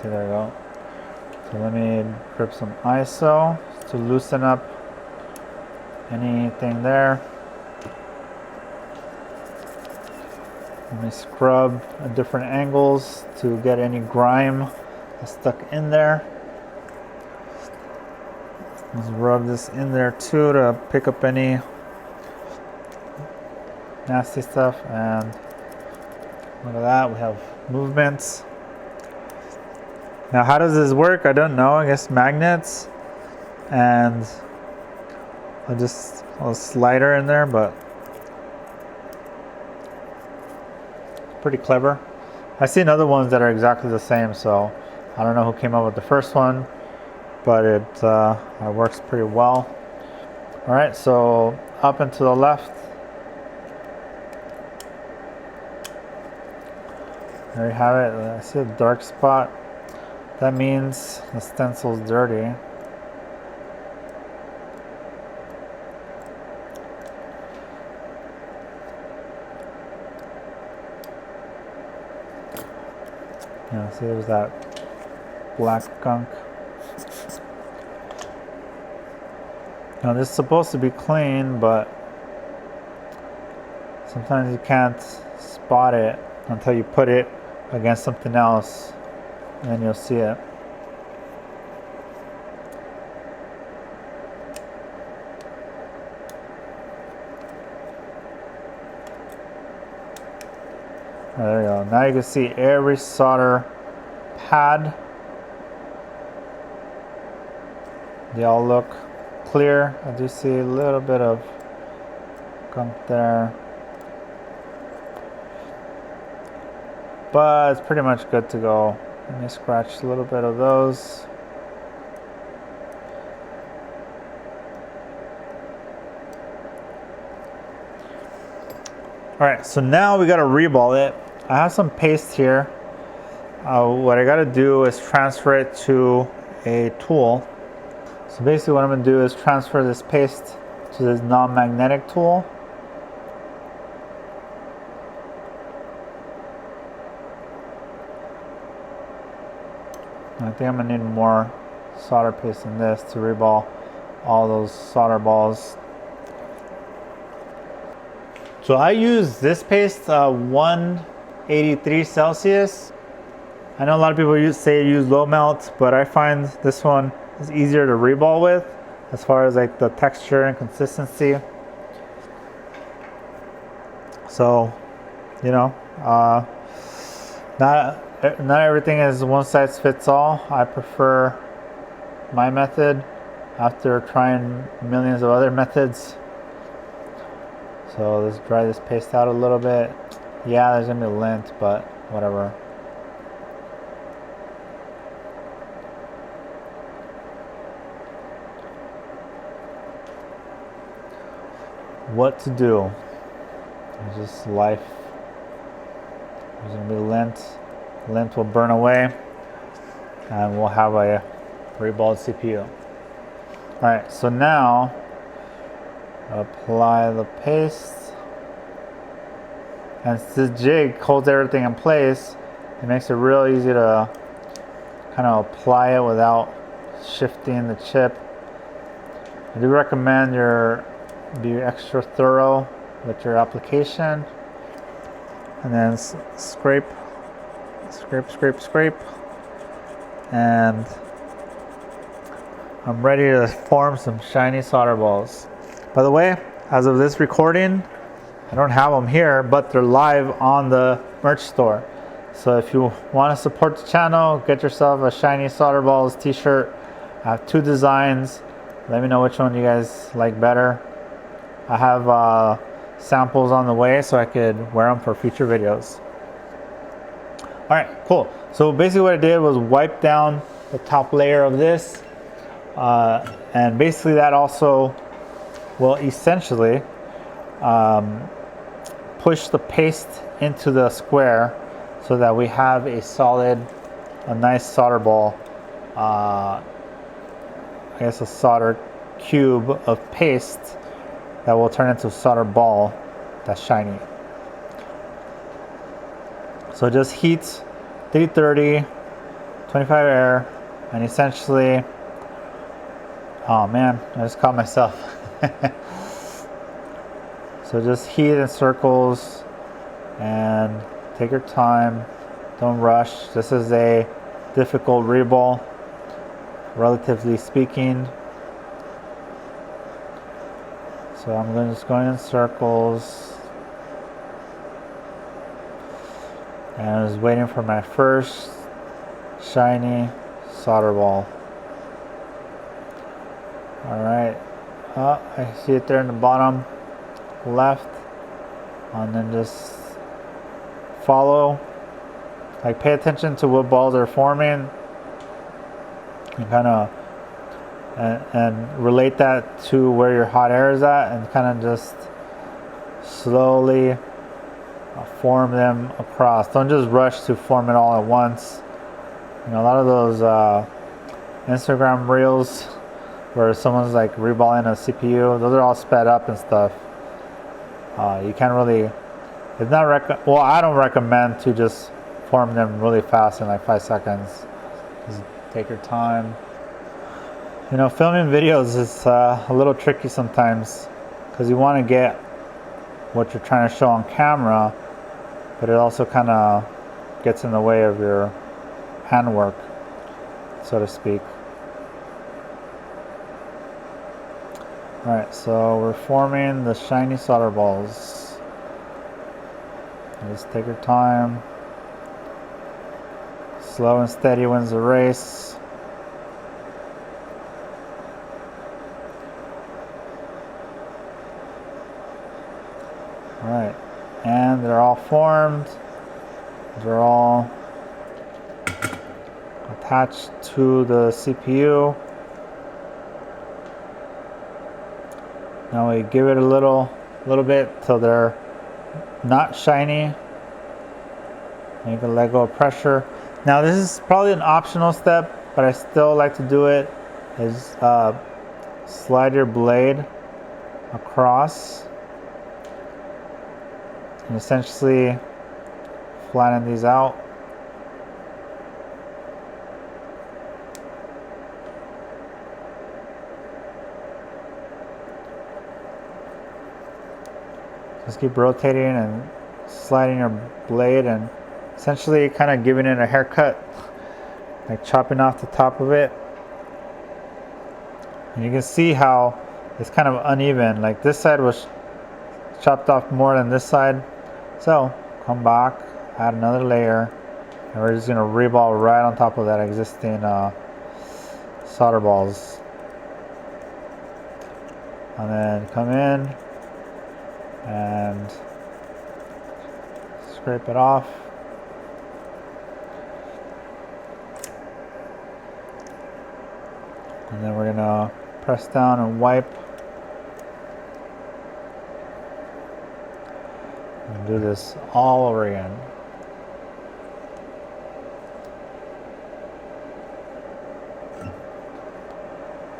[SPEAKER 1] See, there we go. So let me grip some ISO to loosen up anything there. Let me scrub at different angles to get any grime that's stuck in there. Let's rub this in there too to pick up any nasty stuff. And look at that, we have movements. Now, how does this work? I don't know. I guess magnets, and a slider in there, but pretty clever. I've seen other ones that are exactly the same, so I don't know who came up with the first one, but it works pretty well. All right, so up and to the left. There you have it. I see a dark spot. That means the stencil's dirty. Yeah, see, there's that black gunk. Now this is supposed to be clean, but sometimes you can't spot it until you put it against something else, and then you'll see it. There you go. Now you can see every solder pad. They all look clear. I do see a little bit of gunk there, but it's pretty much good to go. Let me scratch a little bit of those. Alright, so now we got to reball it. I have some paste here. What I got to do is transfer it to a tool. So basically what I'm going to do is transfer this paste to this non-magnetic tool. I think I'm going to need more solder paste than this to reball all those solder balls. So I use this paste, 183 Celsius. I know a lot of people use low melt, but I find this one is easier to reball with as far as like the texture and consistency. So, you know, not everything is one size fits all. I prefer my method after trying millions of other methods. So let's dry this paste out a little bit. Yeah, there's gonna be lint, but whatever. What to do? It's just life. There's gonna be lint. Lint will burn away, and we'll have a reballed CPU. All right, so now apply the paste, and this jig holds everything in place. It makes it real easy to kind of apply it without shifting the chip. I do recommend be extra thorough with your application, and then scrape, and I'm ready to form some shiny solder balls. By the way, as of this recording, I don't have them here, but they're live on the merch store. So if you want to support the channel, get yourself a shiny solder balls t-shirt. I have 2 designs. Let me know which one you guys like better. I have samples on the way so I could wear them for future videos. All right, cool. So basically what I did was wipe down the top layer of this, and basically that also will essentially push the paste into the square so that we have a nice solder ball, I guess a solder cube of paste that will turn into a solder ball that's shiny. So just heat 330, 25 air, and essentially, oh man, I just caught myself. So just heat in circles and take your time. Don't rush. This is a difficult reball, relatively speaking. So I'm just going in circles, and I was waiting for my first shiny solder ball. All right, I see it there in the bottom left, and then just follow, like pay attention to what balls are forming, and kind of and relate that to where your hot air is at, and kind of just slowly form them across. Don't just rush to form it all at once. You know, a lot of those Instagram reels where someone's like reballing a CPU, those are all sped up and stuff. You can't really, it's not well, I don't recommend to just form them really fast in like 5 seconds. Just take your time. You know, filming videos is a little tricky sometimes because you want to get what you're trying to show on camera, but it also kind of gets in the way of your handwork, so to speak. Alright, so we're forming the shiny solder balls. Just take your time. Slow and steady wins the race. Alright, and they're all formed. They're all attached to the CPU. Now we give it a little bit till they're not shiny. And you can let go of pressure. Now this is probably an optional step, but I still like to do it. Is slide your blade across and essentially flatten these out. Just keep rotating and sliding your blade and essentially kind of giving it a haircut, like chopping off the top of it. And you can see how it's kind of uneven, like this side was chopped off more than this side. So come back, add another layer, and we're just going to reball right on top of that existing solder balls. And then come in and scrape it off. And then we're gonna press down and wipe. And do this all over again.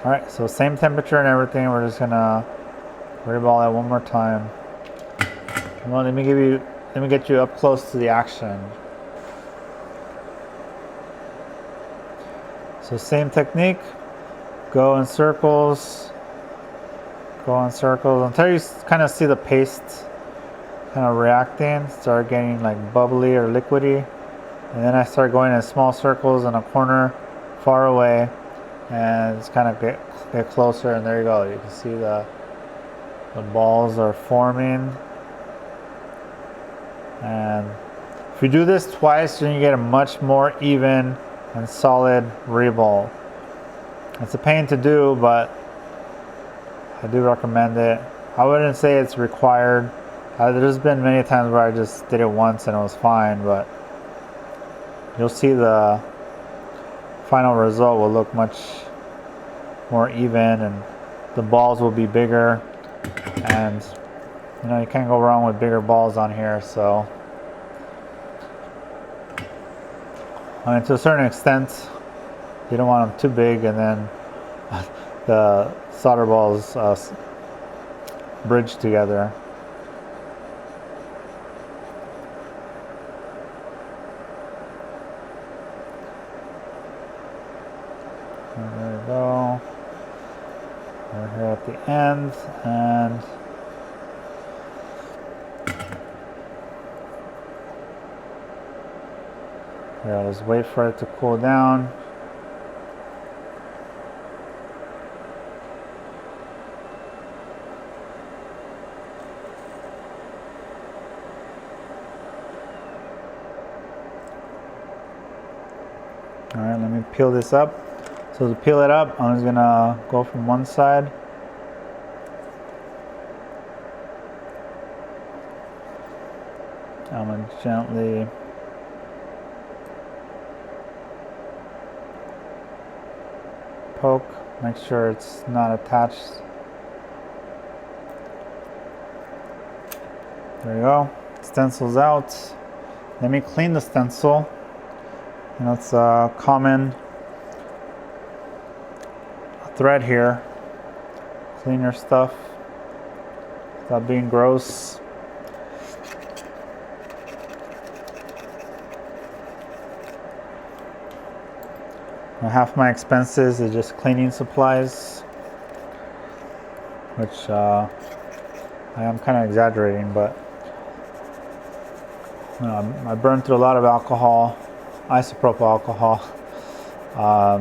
[SPEAKER 1] Alright, so same temperature and everything. We're just gonna reball it one more time. Well, let me get you up close to the action. So same technique. Go in circles. Go in circles until you kind of see the paste kind of reacting, start getting like bubbly or liquidy. And then I start going in small circles in a corner far away, and it's kind of get closer, and there you go. You can see the balls are forming. And if you do this twice, then you get a much more even and solid reball. It's a pain to do, but I do recommend it. I wouldn't say it's required. There's been many times where I just did it once and it was fine, but you'll see the final result will look much more even, and the balls will be bigger, and you know, you can't go wrong with bigger balls on here. So I mean, to a certain extent, you don't want them too big, and then the solder balls bridge together. And there we go. We're here at the end, and yeah, let's wait for it to cool down. All right, let me peel this up. So to peel it up, I'm just gonna go from one side. I'm gonna gently poke, make sure it's not attached. There you go, stencil's out. Let me clean the stencil. And that's a common thread here. Clean your stuff without being gross. Half my expenses is just cleaning supplies, which I am kind of exaggerating, but I burned through a lot of alcohol, isopropyl alcohol. I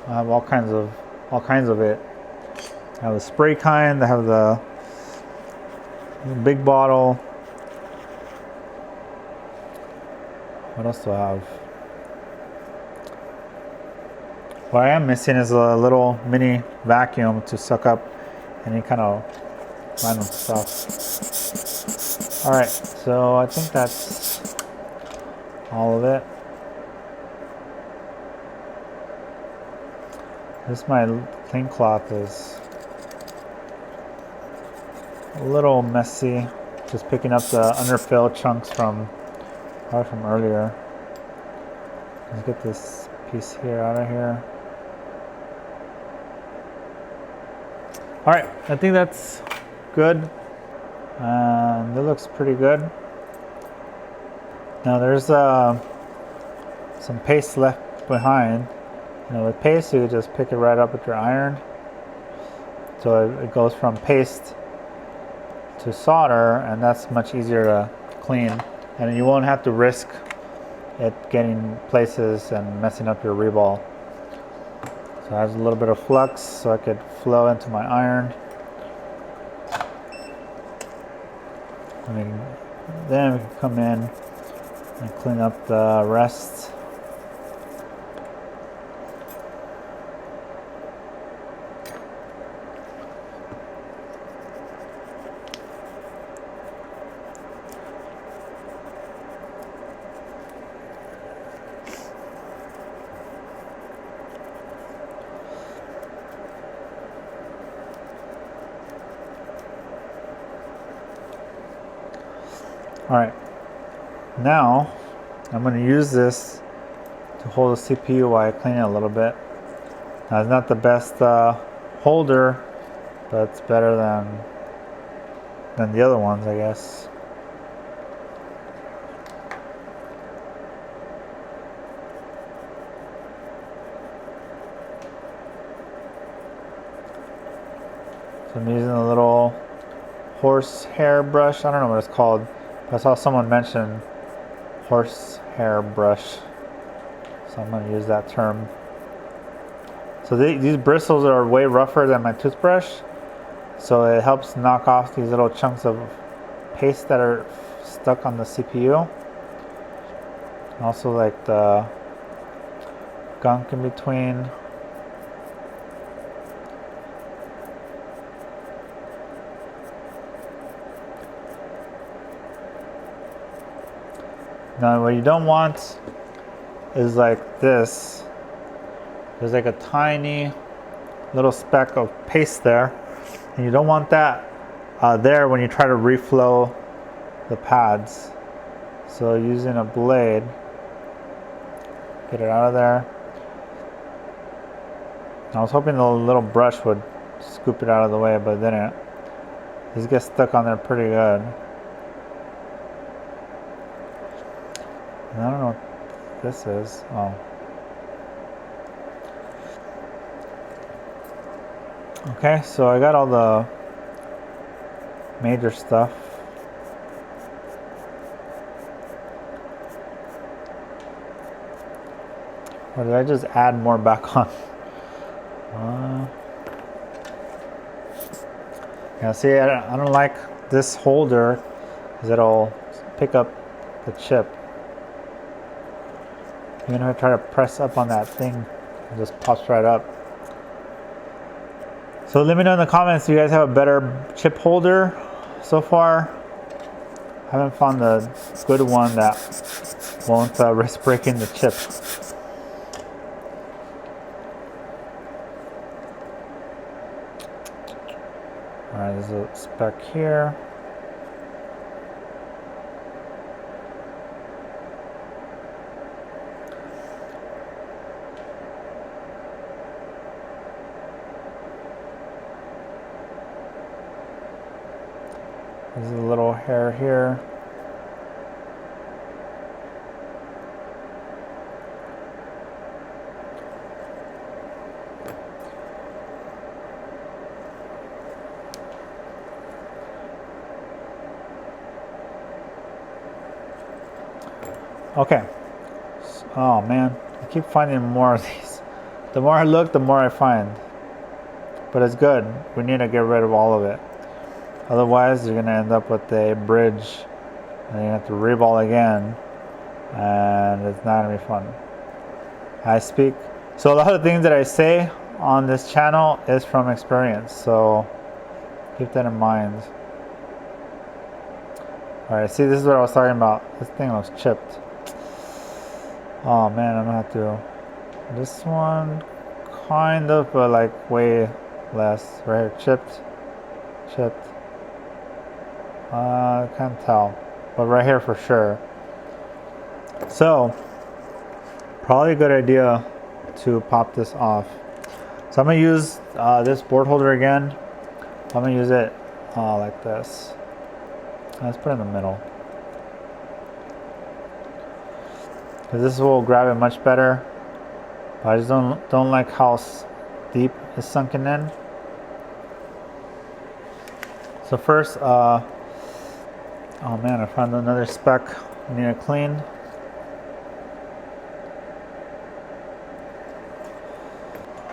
[SPEAKER 1] have all kinds of it. I have the spray kind. I have the big bottle. What else do I have? What I am missing is a little mini vacuum to suck up any kind of random stuff. All right, so I think that's all of it. This my clean cloth is a little messy. Just picking up the underfill chunks from earlier. Let's get this piece here out of here. All right, I think that's good. And it looks pretty good. Now there's some paste left behind. With paste, you just pick it right up with your iron. So it goes from paste to solder, and that's much easier to clean. And you won't have to risk it getting places and messing up your reball. So it has a little bit of flux so I could flow into my iron. Then we can come in and clean up the rest. All right, now I'm going to use this to hold the CPU while I clean it a little bit. Now it's not the best holder, but it's better than the other ones, I guess. So I'm using a little horsehair brush. I don't know what it's called. I saw someone mention horsehair brush, so I'm going to use that term. So these bristles are way rougher than my toothbrush, so it helps knock off these little chunks of paste that are stuck on the CPU. And also like the gunk in between. Now what you don't want is like this. There's like a tiny little speck of paste there, and you don't want that there when you try to reflow the pads. So using a blade, get it out of there. I was hoping the little brush would scoop it out of the way, but it didn't. These get stuck on there pretty good. And I don't know what this is. Oh. Okay, so I got all the major stuff. Or did I just add more back on? Yeah, see, I don't like this holder because it'll pick up the chip. Even if I try to press up on that thing, it just pops right up. So let me know in the comments if you guys have a better chip holder so far. I haven't found a good one that won't risk breaking the chip. Alright, there's a speck here. There's a little hair here. Okay. Oh man, I keep finding more of these. The more I look, the more I find. But it's good. We need to get rid of all of it. Otherwise, you're going to end up with a bridge, and you have to reball again, and it's not gonna be fun. I speak. So a lot of the things that I say on this channel is from experience, so keep that in mind. Alright, see, this is what I was talking about. This thing looks chipped. Oh man, I'm gonna have to. This one, kind of, but like way less. Right here, chipped. Can't tell, but right here for sure. So, probably a good idea to pop this off. So I'm gonna use this board holder again. I'm gonna use it like this. Let's put it in the middle, because this will grab it much better. But I just don't like how deep it's sunken in. So first, oh man, I found another speck I need to clean.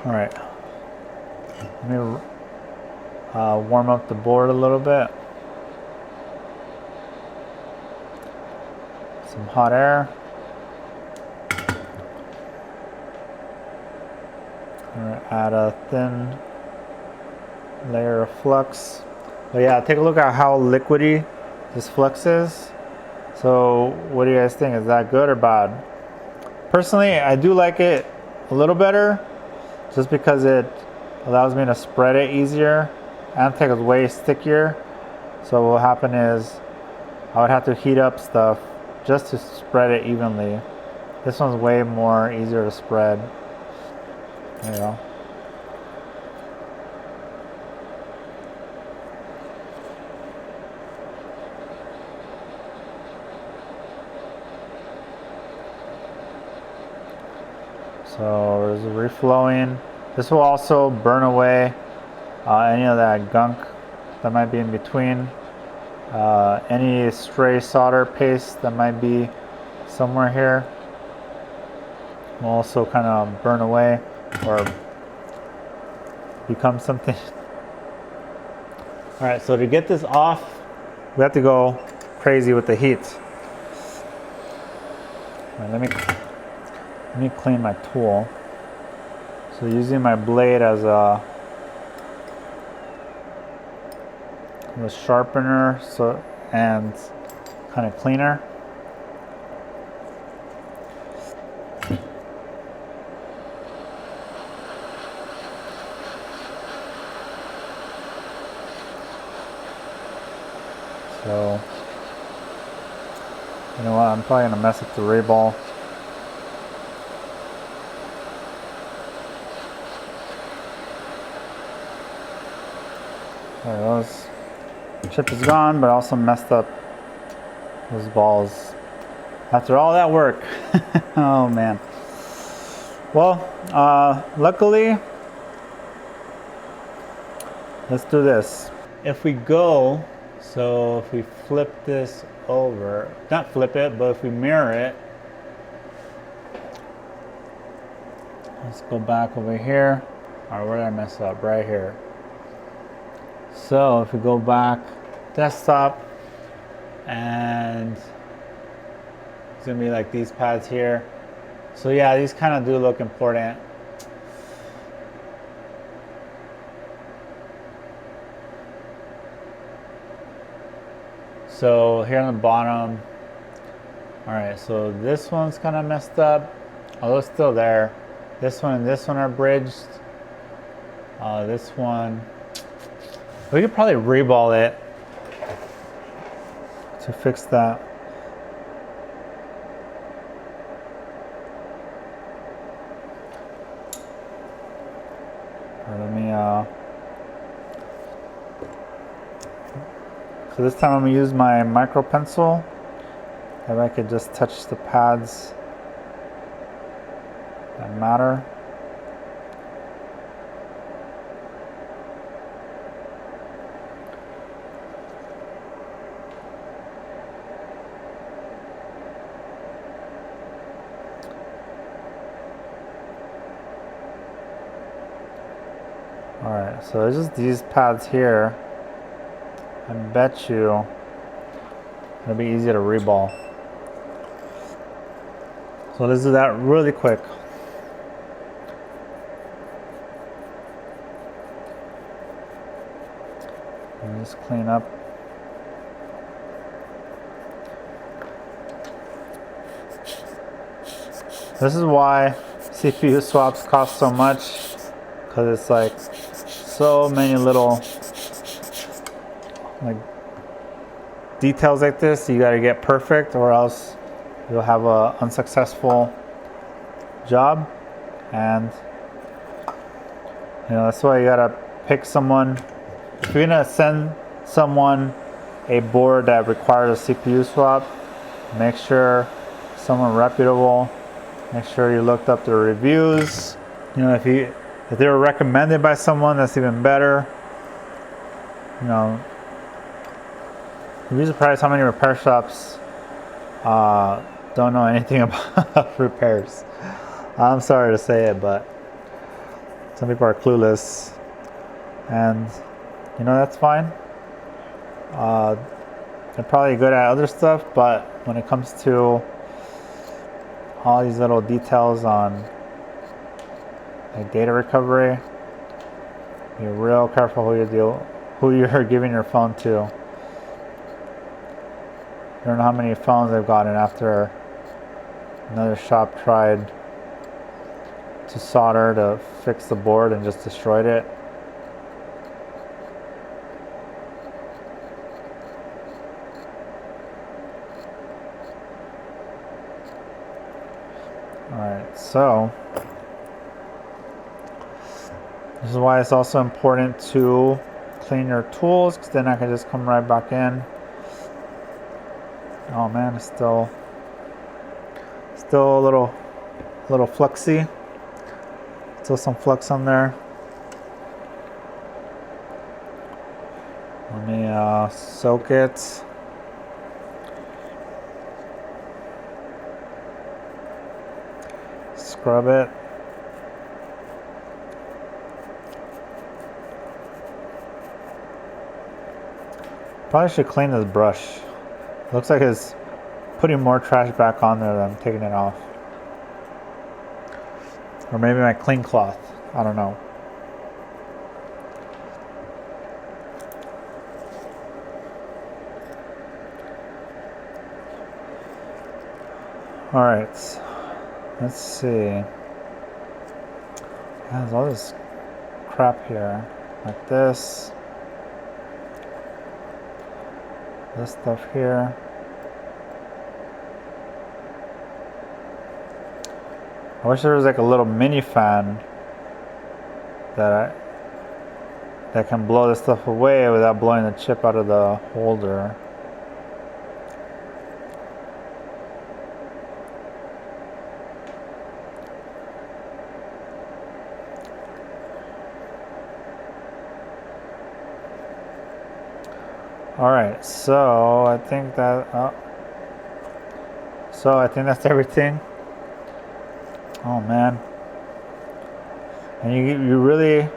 [SPEAKER 1] All right, let me warm up the board a little bit. Some hot air. I'm gonna add a thin layer of flux. But yeah, take a look at how liquidy this flux is. So what do you guys think? Is that good or bad? Personally, I do like it a little better, just because it allows me to spread it easier. Antec is way stickier. So what will happen is I would have to heat up stuff just to spread it evenly. This one's way more easier to spread. There you go. So there's reflowing. This will also burn away any of that gunk that might be in between. Any stray solder paste that might be somewhere here will also kind of burn away or become something. All right, so to get this off, we have to go crazy with the heat. All right, let me clean my tool. So using my blade as a sharpener, and kind of cleaner. So you know what? I'm probably gonna mess up the ray ball. There it goes. Chip is gone, but also messed up those balls after all that work. Oh man. Well, luckily, let's do this. If we go, so if we flip this over, not flip it, but if we mirror it, let's go back over here. All right, where did I mess up? Right here. So if we go back, desktop, and it's gonna be like these pads here. So yeah, these kind of do look important. So here on the bottom, all right, so this one's kind of messed up, although it's still there. This one and this one are bridged. This one, we could probably reball it to fix that. Let me, so this time I'm gonna use my micro pencil. If I could just touch the pads that matter. Alright, so it's just these pads here. I bet you it'll be easy to reball. So let's do that really quick. And just clean up. This is why CPU swaps cost so much, because it's like so many little like details like this you got to get perfect, or else you'll have a unsuccessful job. And that's why you gotta pick someone. If you're gonna send someone a board that requires a CPU swap, make sure someone reputable. Make sure you looked up the reviews. If they were recommended by someone, that's even better. You'd be surprised how many repair shops don't know anything about repairs. I'm sorry to say it, but some people are clueless, and that's fine. They're probably good at other stuff, but when it comes to all these little details on like data recovery, be real careful who you're giving your phone to. You don't know how many phones I've gotten after another shop tried to solder to fix the board and just destroyed it. Alright, so this is why it's also important to clean your tools, because then I can just come right back in. Oh man, it's still a little fluxy. Still some flux on there. Let me soak it. Scrub it. Probably should clean this brush. Looks like it's putting more trash back on there than taking it off. Or maybe my clean cloth. I don't know. Alright. Let's see. There's all this crap here. Like this. This stuff here. I wish there was like a little mini fan that can blow this stuff away without blowing the chip out of the holder. Alright, so I think that's everything. Oh man. And you really,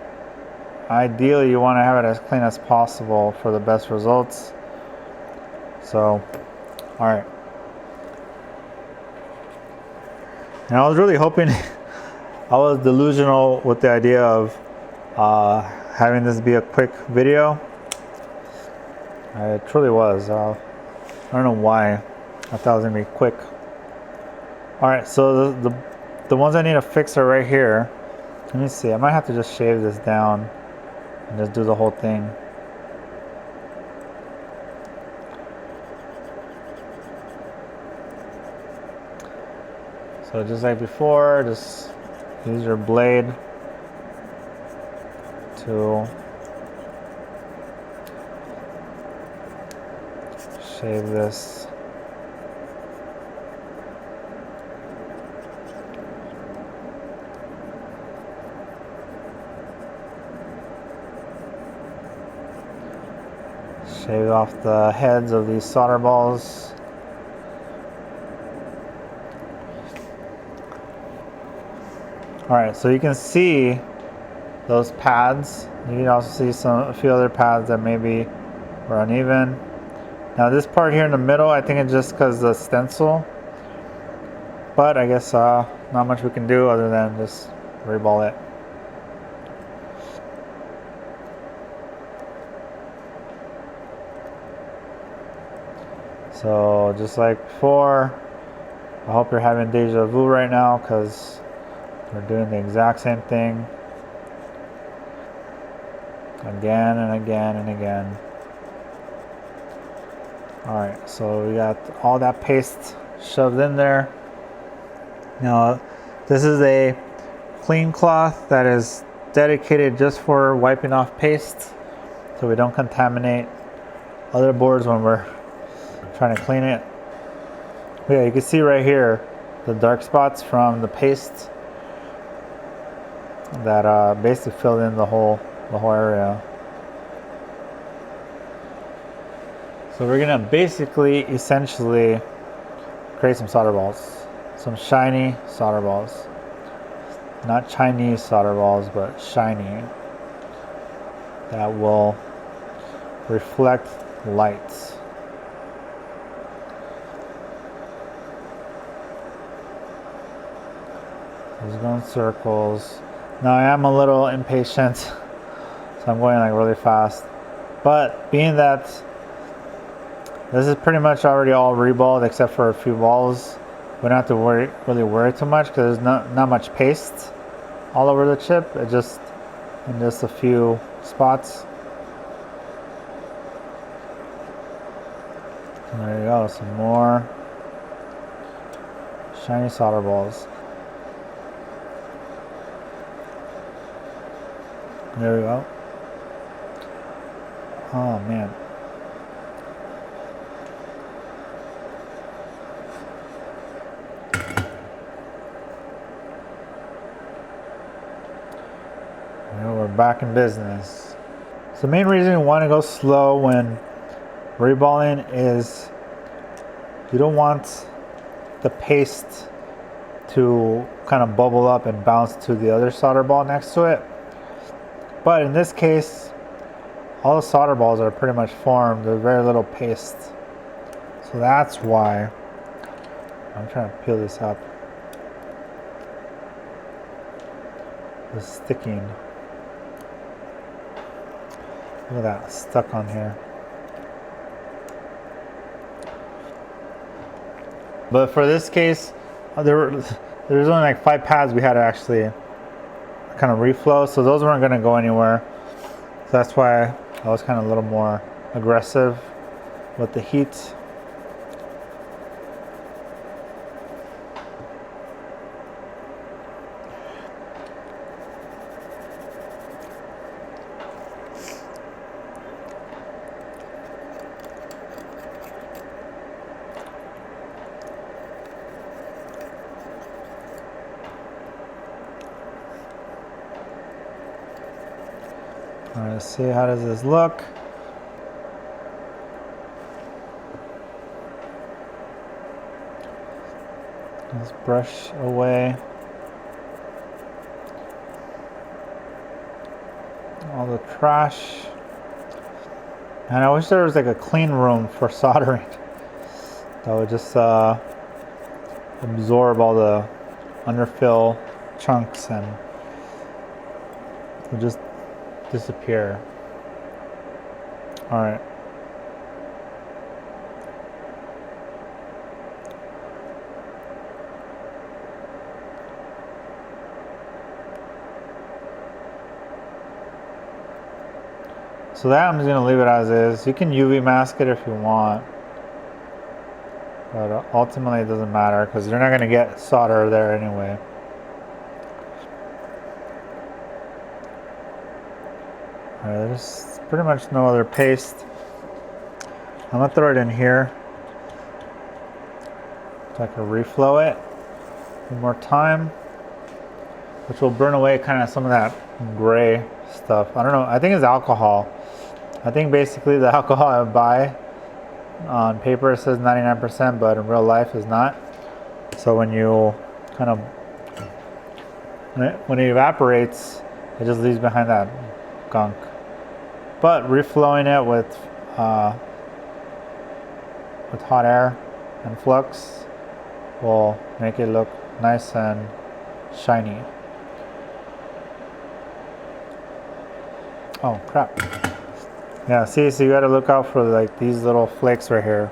[SPEAKER 1] ideally you want to have it as clean as possible for the best results. So, alright. And I was really hoping, I was delusional with the idea of having this be a quick video. It truly was. I don't know why I thought it was gonna be quick. Alright, so the ones I need to fix are right here. Let me see. I might have to just shave this down and just do the whole thing. So just like before, just use your blade to shave this. Shave off the heads of these solder balls. Alright, so you can see those pads. You can also see a few other pads that maybe were uneven. Now this part here in the middle, I think it's just because the stencil. but I guess not much we can do other than just reball it. So just like before, I hope you're having deja vu right now because we're doing the exact same thing again and again and again. Alright, so we got all that paste shoved in there. Now, this is a clean cloth that is dedicated just for wiping off paste so we don't contaminate other boards when we're trying to clean it. But yeah, you can see right here the dark spots from the paste that basically filled in the whole area. So we're gonna basically, essentially, create some solder balls, some shiny solder balls, not Chinese solder balls, but shiny, that will reflect light. Just going in circles. Now I am a little impatient, so I'm going like really fast. But being that this is pretty much already all reballed except for a few balls, we don't have to really worry too much because there's not much paste all over the chip. It just in just a few spots. And there you go, some more shiny solder balls. There we go. Oh man. We're back in business. So the main reason you want to go slow when reballing is you don't want the paste to kind of bubble up and bounce to the other solder ball next to it. But in this case, all the solder balls are pretty much formed. There's very little paste. So that's why I'm trying to peel this up. It's sticking. Look at that, stuck on here. But for this case, there's only like 5 pads we had to actually kind of reflow, so those weren't going to go anywhere. So that's why I was kind of a little more aggressive with the heat. All right, let's see, how does this look? Let's brush away all the trash. And I wish there was like a clean room for soldering that would just absorb all the underfill chunks and would just disappear. All right. So that I'm just gonna leave it as is. You can UV mask it if you want, but ultimately it doesn't matter because you're not gonna get solder there anyway. All right, there's pretty much no other paste. I'm gonna throw it in here so I can reflow it one more time, which will burn away kind of some of that gray stuff. I don't know, I think it's alcohol. I think basically the alcohol I buy on paper says 99%, but in real life is not. So when you kind of, when it evaporates, it just leaves behind that gunk. But reflowing it with hot air and flux will make it look nice and shiny. Oh crap. Yeah, see, so you gotta look out for like these little flakes right here.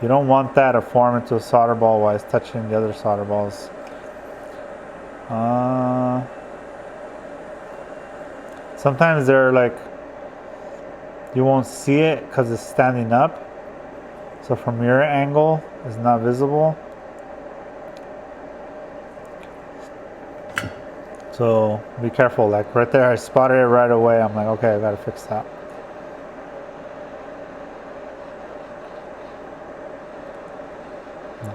[SPEAKER 1] You don't want that to form into a solder ball while it's touching the other solder balls. Sometimes they're like, you won't see it because it's standing up. So from your angle, it's not visible. So be careful, like right there, I spotted it right away. I'm like, okay, I gotta fix that.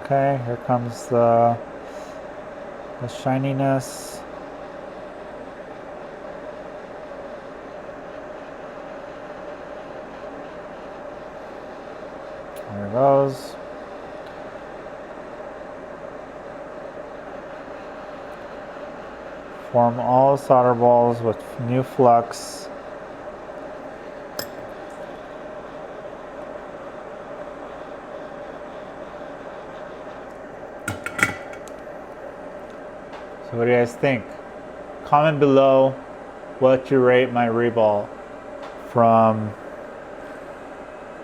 [SPEAKER 1] Okay, here comes the shininess. There it goes. Form all solder balls with new flux. So what do you guys think? Comment below what you rate my reball from.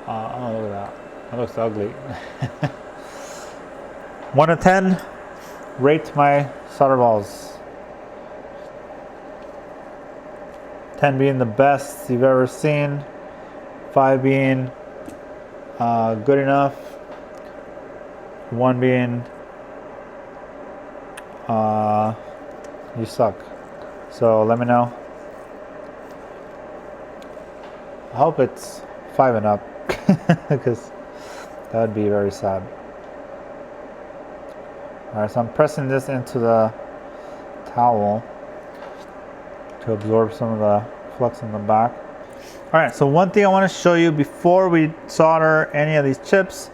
[SPEAKER 1] Oh, look at that. That looks ugly. 1 to 10, rate my solder balls. 10 being the best you've ever seen, 5 being good enough, 1 being you suck. So let me know. I hope it's 5 and up because that would be very sad. Alright, so I'm pressing this into the towel to absorb some of the flux in the back. Alright, so one thing I want to show you before we solder any of these chips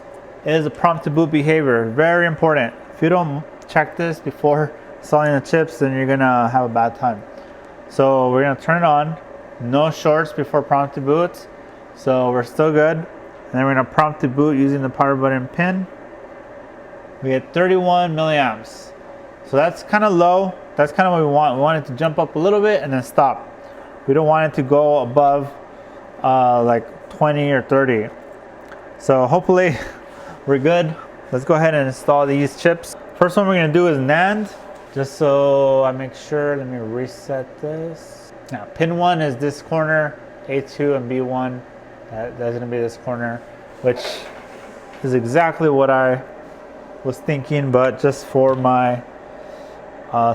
[SPEAKER 1] is the prompt to boot behavior. Very important. If you don't check this before soldering the chips, then you're gonna have a bad time. So we're gonna turn it on. No shorts before prompt to boot. So we're still good. And then we're gonna prompt to boot using the power button pin. We get 31 milliamps. So that's kind of low. That's kind of what we want. We want it to jump up a little bit and then stop. We don't want it to go above like 20 or 30. So hopefully we're good. Let's go ahead and install these chips. First one we're gonna do is NAND. Just so I make sure, let me reset this. Now, pin 1 is this corner, A2 and B1. That's gonna be this corner, which is exactly what I was thinking, but just for my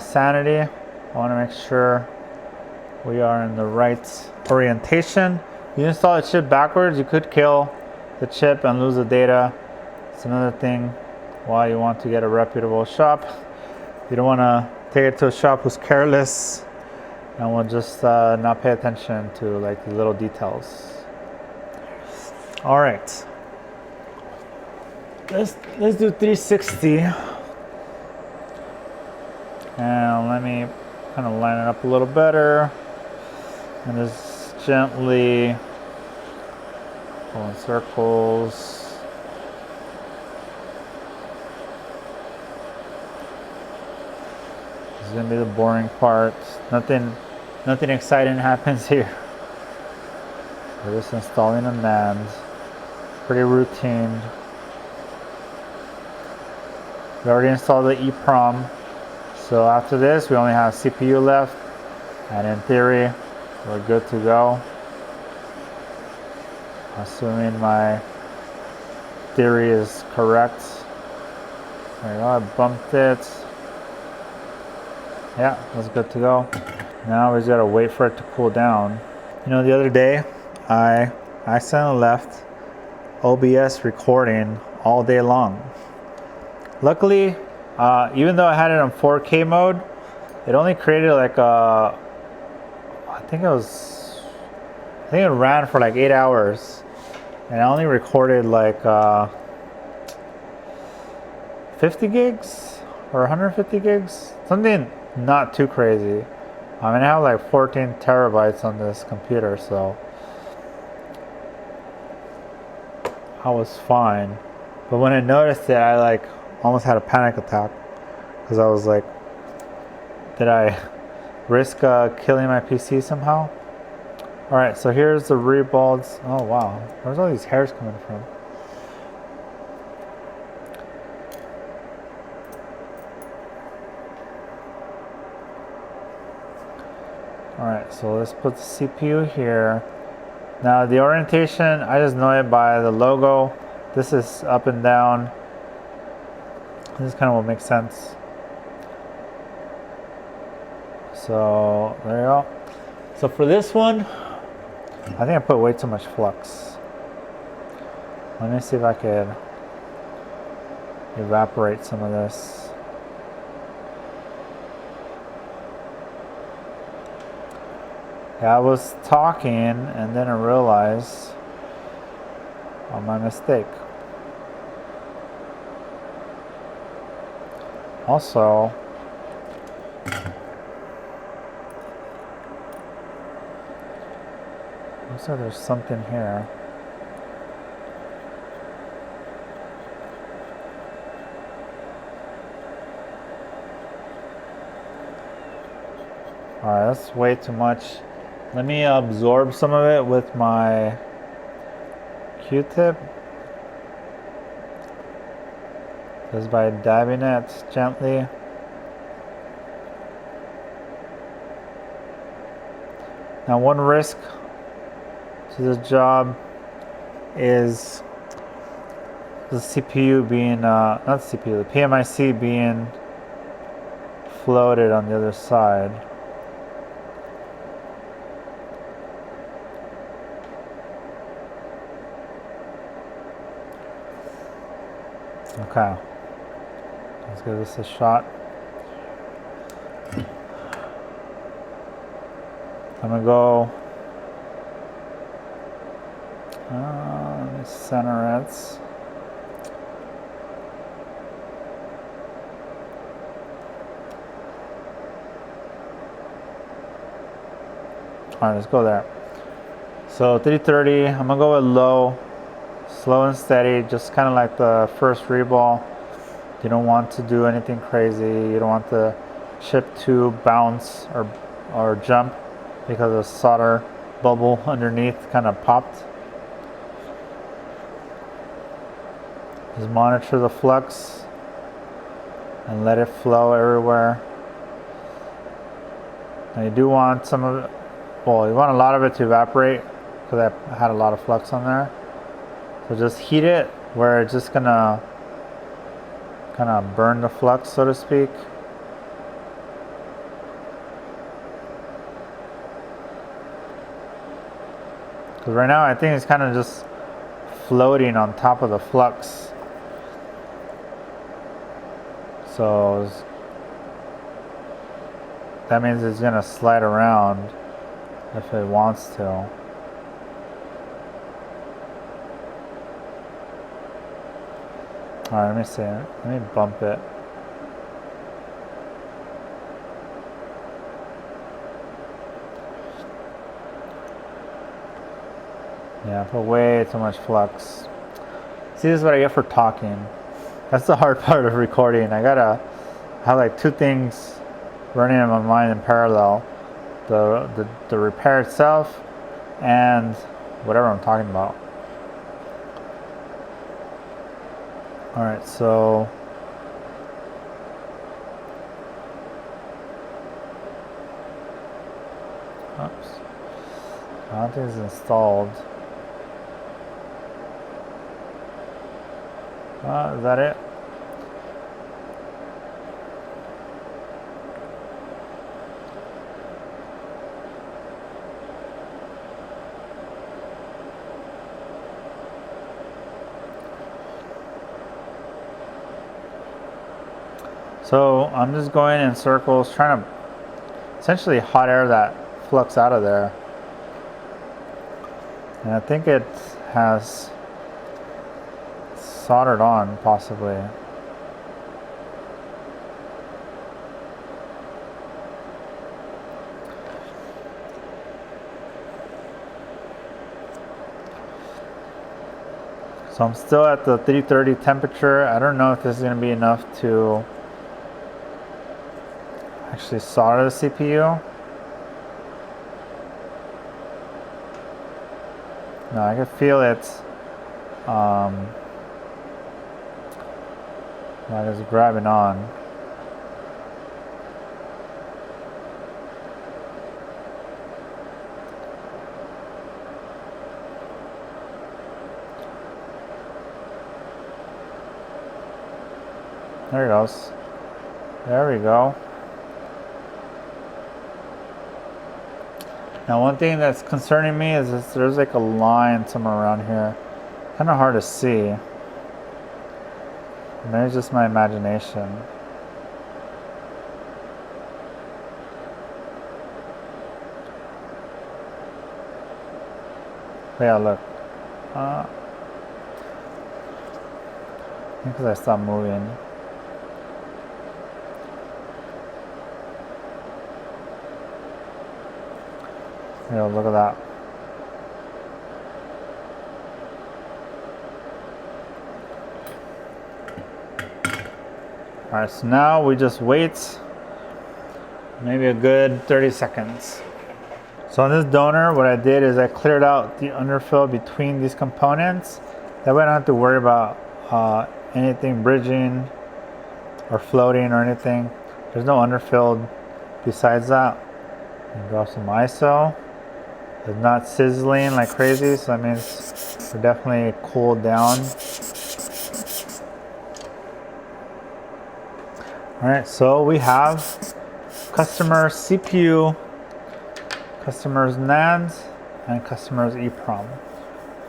[SPEAKER 1] sanity, I wanna make sure we are in the right orientation. You install a chip backwards, you could kill the chip and lose the data. It's another thing why you want to get a reputable shop. You don't want to take it to a shop who's careless and will just not pay attention to like the little details. All right, let's do 360, and let me kind of line it up a little better and just gently go in circles. This is gonna be the boring part. Nothing exciting happens here. We're just installing a NAND. Pretty routine. We already installed the EEPROM. So after this, we only have CPU left. And in theory, we're good to go. Assuming my theory is correct. There you go, I bumped it. Yeah, that's good to go. Now we just gotta wait for it to cool down. You know, the other day, I accidentally left OBS recording all day long. Luckily, even though I had it on 4K mode, it only created like a, I think it ran for like 8 hours. And I only recorded like 50 gigs or 150 gigs, something not too crazy. I mean, I have like 14 terabytes on this computer, so I was fine. But when I noticed it, I like almost had a panic attack. because I was like, did I risk killing my PC somehow? Alright, so here's the rebuilds. Oh wow, where's all these hairs coming from? Alright, so let's put the CPU here. Now the orientation, I just know it by the logo. This is up and down. This is kind of what makes sense. So there you go. So for this one, I think I put way too much flux. Let me see if I could evaporate some of this. Yeah, I was talking and then I realized my mistake. Also, looks like there's something here. Alright, that's way too much. Let me absorb some of it with my Q-tip. Just by dabbing it gently. Now one risk to this job is the CPU being, not the CPU, the PMIC being floated on the other side. Okay, let's give this a shot. I'm gonna go, let me center it. Alright, let's go there. So 330, I'm gonna go with low. Slow and steady, just kind of like the first reball. You don't want to do anything crazy. You don't want the chip to bounce or jump because the solder bubble underneath kind of popped. Just monitor the flux and let it flow everywhere. Now you do want some of it, well, you want a lot of it to evaporate because I had a lot of flux on there. So just heat it where it's just gonna kind of burn the flux, so to speak. Because right now I think it's kind of just floating on top of the flux. So that means it's gonna slide around if it wants to. Alright, let me see. Let me bump it. Yeah, I put way too much flux. See, this is what I get for talking. That's the hard part of recording. I gotta have like two things running in my mind in parallel. The repair itself and whatever I'm talking about. Alright, so oops. I don't think it's installed. Is that it? So I'm just going in circles, trying to essentially hot air that flux out of there. And I think it has soldered on, possibly. So I'm still at the 330 temperature. I don't know if this is going to be enough to actually solder the CPU. No, I can feel it. That is grabbing on. There it goes. There we go. Now one thing that's concerning me is this, there's like a line somewhere around here. Kind of hard to see. Maybe it's just my imagination. But yeah, look. I think because I stopped moving. Yeah, look at that. All right, so now we just wait maybe a good 30 seconds. So on this donor, what I did is I cleared out the underfill between these components. That way I don't have to worry about anything bridging or floating or anything. There's no underfill besides that. Drop some ISO. It's not sizzling like crazy, so that means we're definitely cooled down. Alright, so we have customer CPU, customer's NAND, and customer's EEPROM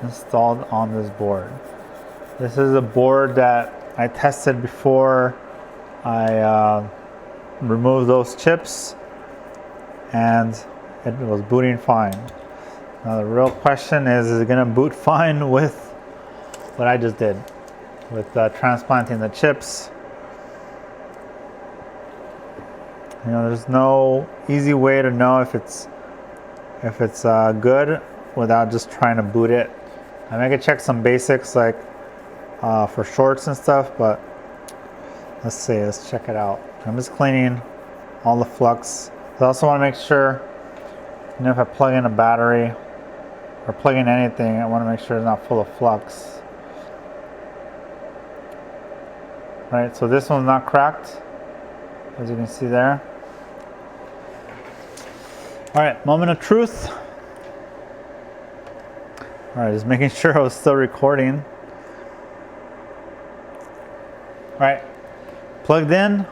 [SPEAKER 1] installed on this board. This is a board that I tested before I removed those chips, and it was booting fine. Now the real question is it going to boot fine with what I just did, with transplanting the chips? You know, there's no easy way to know if it's good without just trying to boot it. I mean, I could check some basics like for shorts and stuff, but let's see, let's check it out. I'm just cleaning all the flux. I also want to make sure, you know, if I plug in a battery or plug in anything, I want to make sure it's not full of flux. Right, so this one's not cracked, as you can see there. All right, moment of truth. All right, just making sure I was still recording. All right, plugged in.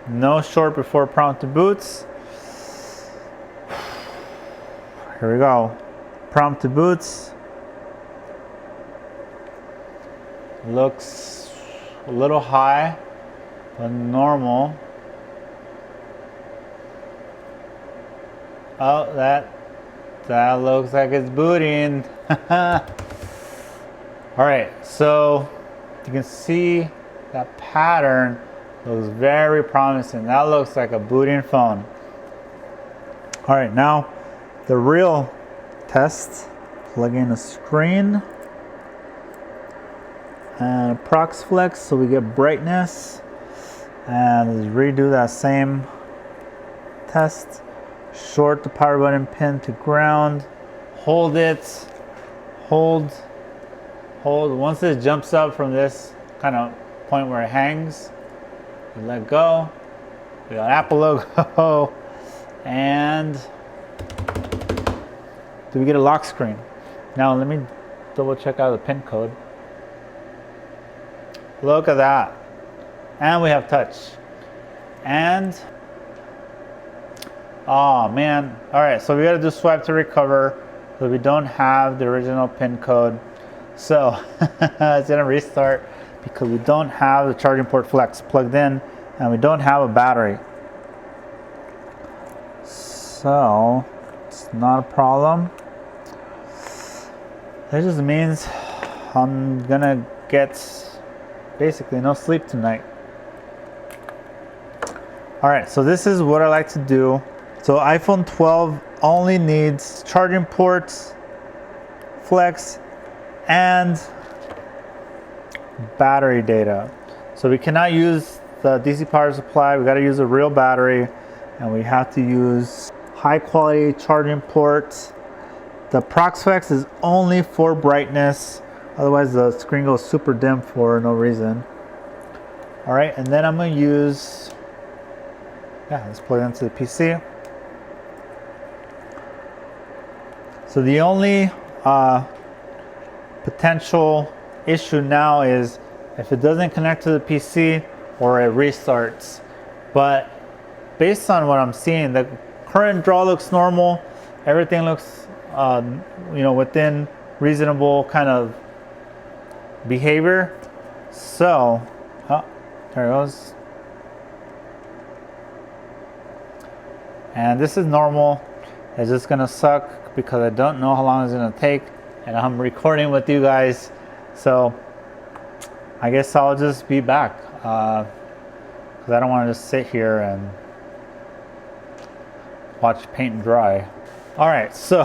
[SPEAKER 1] No short before prompt to boots. Here we go. Prompt to boots. Looks a little high, but normal. Oh, that looks like it's booting. All right, so you can see that pattern looks very promising. That looks like a booting phone. All right, now the real test. Plug in a screen and a prox flex so we get brightness, and let's redo that same test. Short the power button pin to ground, hold it, hold. Once it jumps up from this kind of point where it hangs, you let go. We got Apple logo, and do we get a lock screen? Now let me double check out the pin code. Look at that. And we have touch. And oh man. All right, so we got to do swipe to recover, so we don't have the original pin code. So it's gonna restart because we don't have the charging port flex plugged in, and we don't have a battery. So it's not a problem. That just means I'm gonna get basically no sleep tonight. All right, so this is what I like to do. So iPhone 12 only needs charging ports, flex, and battery data. So we cannot use the DC power supply, we got to use a real battery, and we have to use high quality charging ports. The Proxfex is only for brightness, otherwise the screen goes super dim for no reason. All right, and then I'm going to use, let's plug it into the PC. So the only potential issue now is if it doesn't connect to the PC or it restarts. But based on what I'm seeing, the current draw looks normal. Everything looks within reasonable kind of behavior. So, there it goes. And this is normal. It's just gonna suck because I don't know how long it's gonna take, and I'm recording with you guys. So I guess I'll just be back because I don't want to just sit here and watch paint dry. All right, so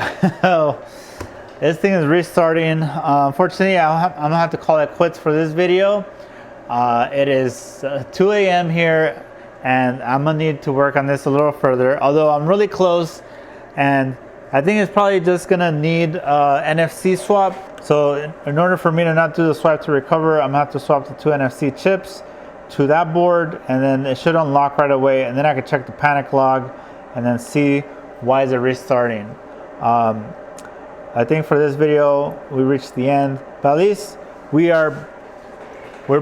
[SPEAKER 1] this thing is restarting. Unfortunately, I'm gonna have to call it quits for this video. It is 2 a.m. here, and I'm gonna need to work on this a little further, although I'm really close, and I think it's probably just gonna need NFC swap. So in order for me to not do the swipe to recover, I'm gonna have to swap the 2 NFC chips to that board, and then it should unlock right away, and then I can check the panic log and then see why is it restarting. I think for this video we reached the end, but at least we're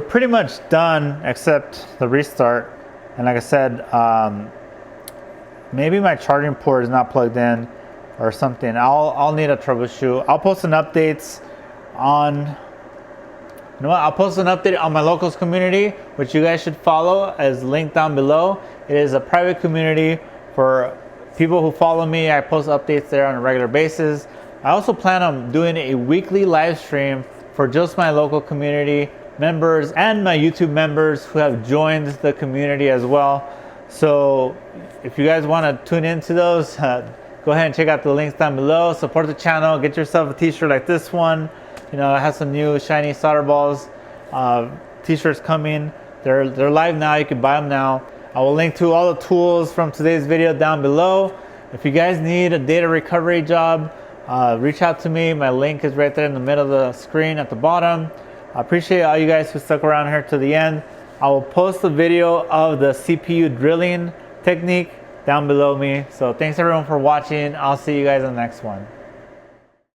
[SPEAKER 1] pretty much done except the restart. And like I said, maybe my charging port is not plugged in or something. I'll need a troubleshoot. I'll post an updates on, you know what, I'll post an update on my locals community, which you guys should follow as linked down below. It is a private community for people who follow me. I post updates there on a regular basis. I also plan on doing a weekly live stream for just my local community members and my YouTube members who have joined the community as well. So if you guys want to tune into those, go ahead and check out the links down below. Support the channel. Get yourself a t-shirt like this one. You know, it has some new shiny solder balls t-shirts coming. They're live now. You can buy them now. I will link to all the tools from today's video down below. If you guys need a data recovery job, reach out to me. My link is right there in the middle of the screen at the bottom. I appreciate all you guys who stuck around here to the end. I will post a video of the CPU drilling technique down below me. So thanks everyone for watching. I'll see you guys in the next one.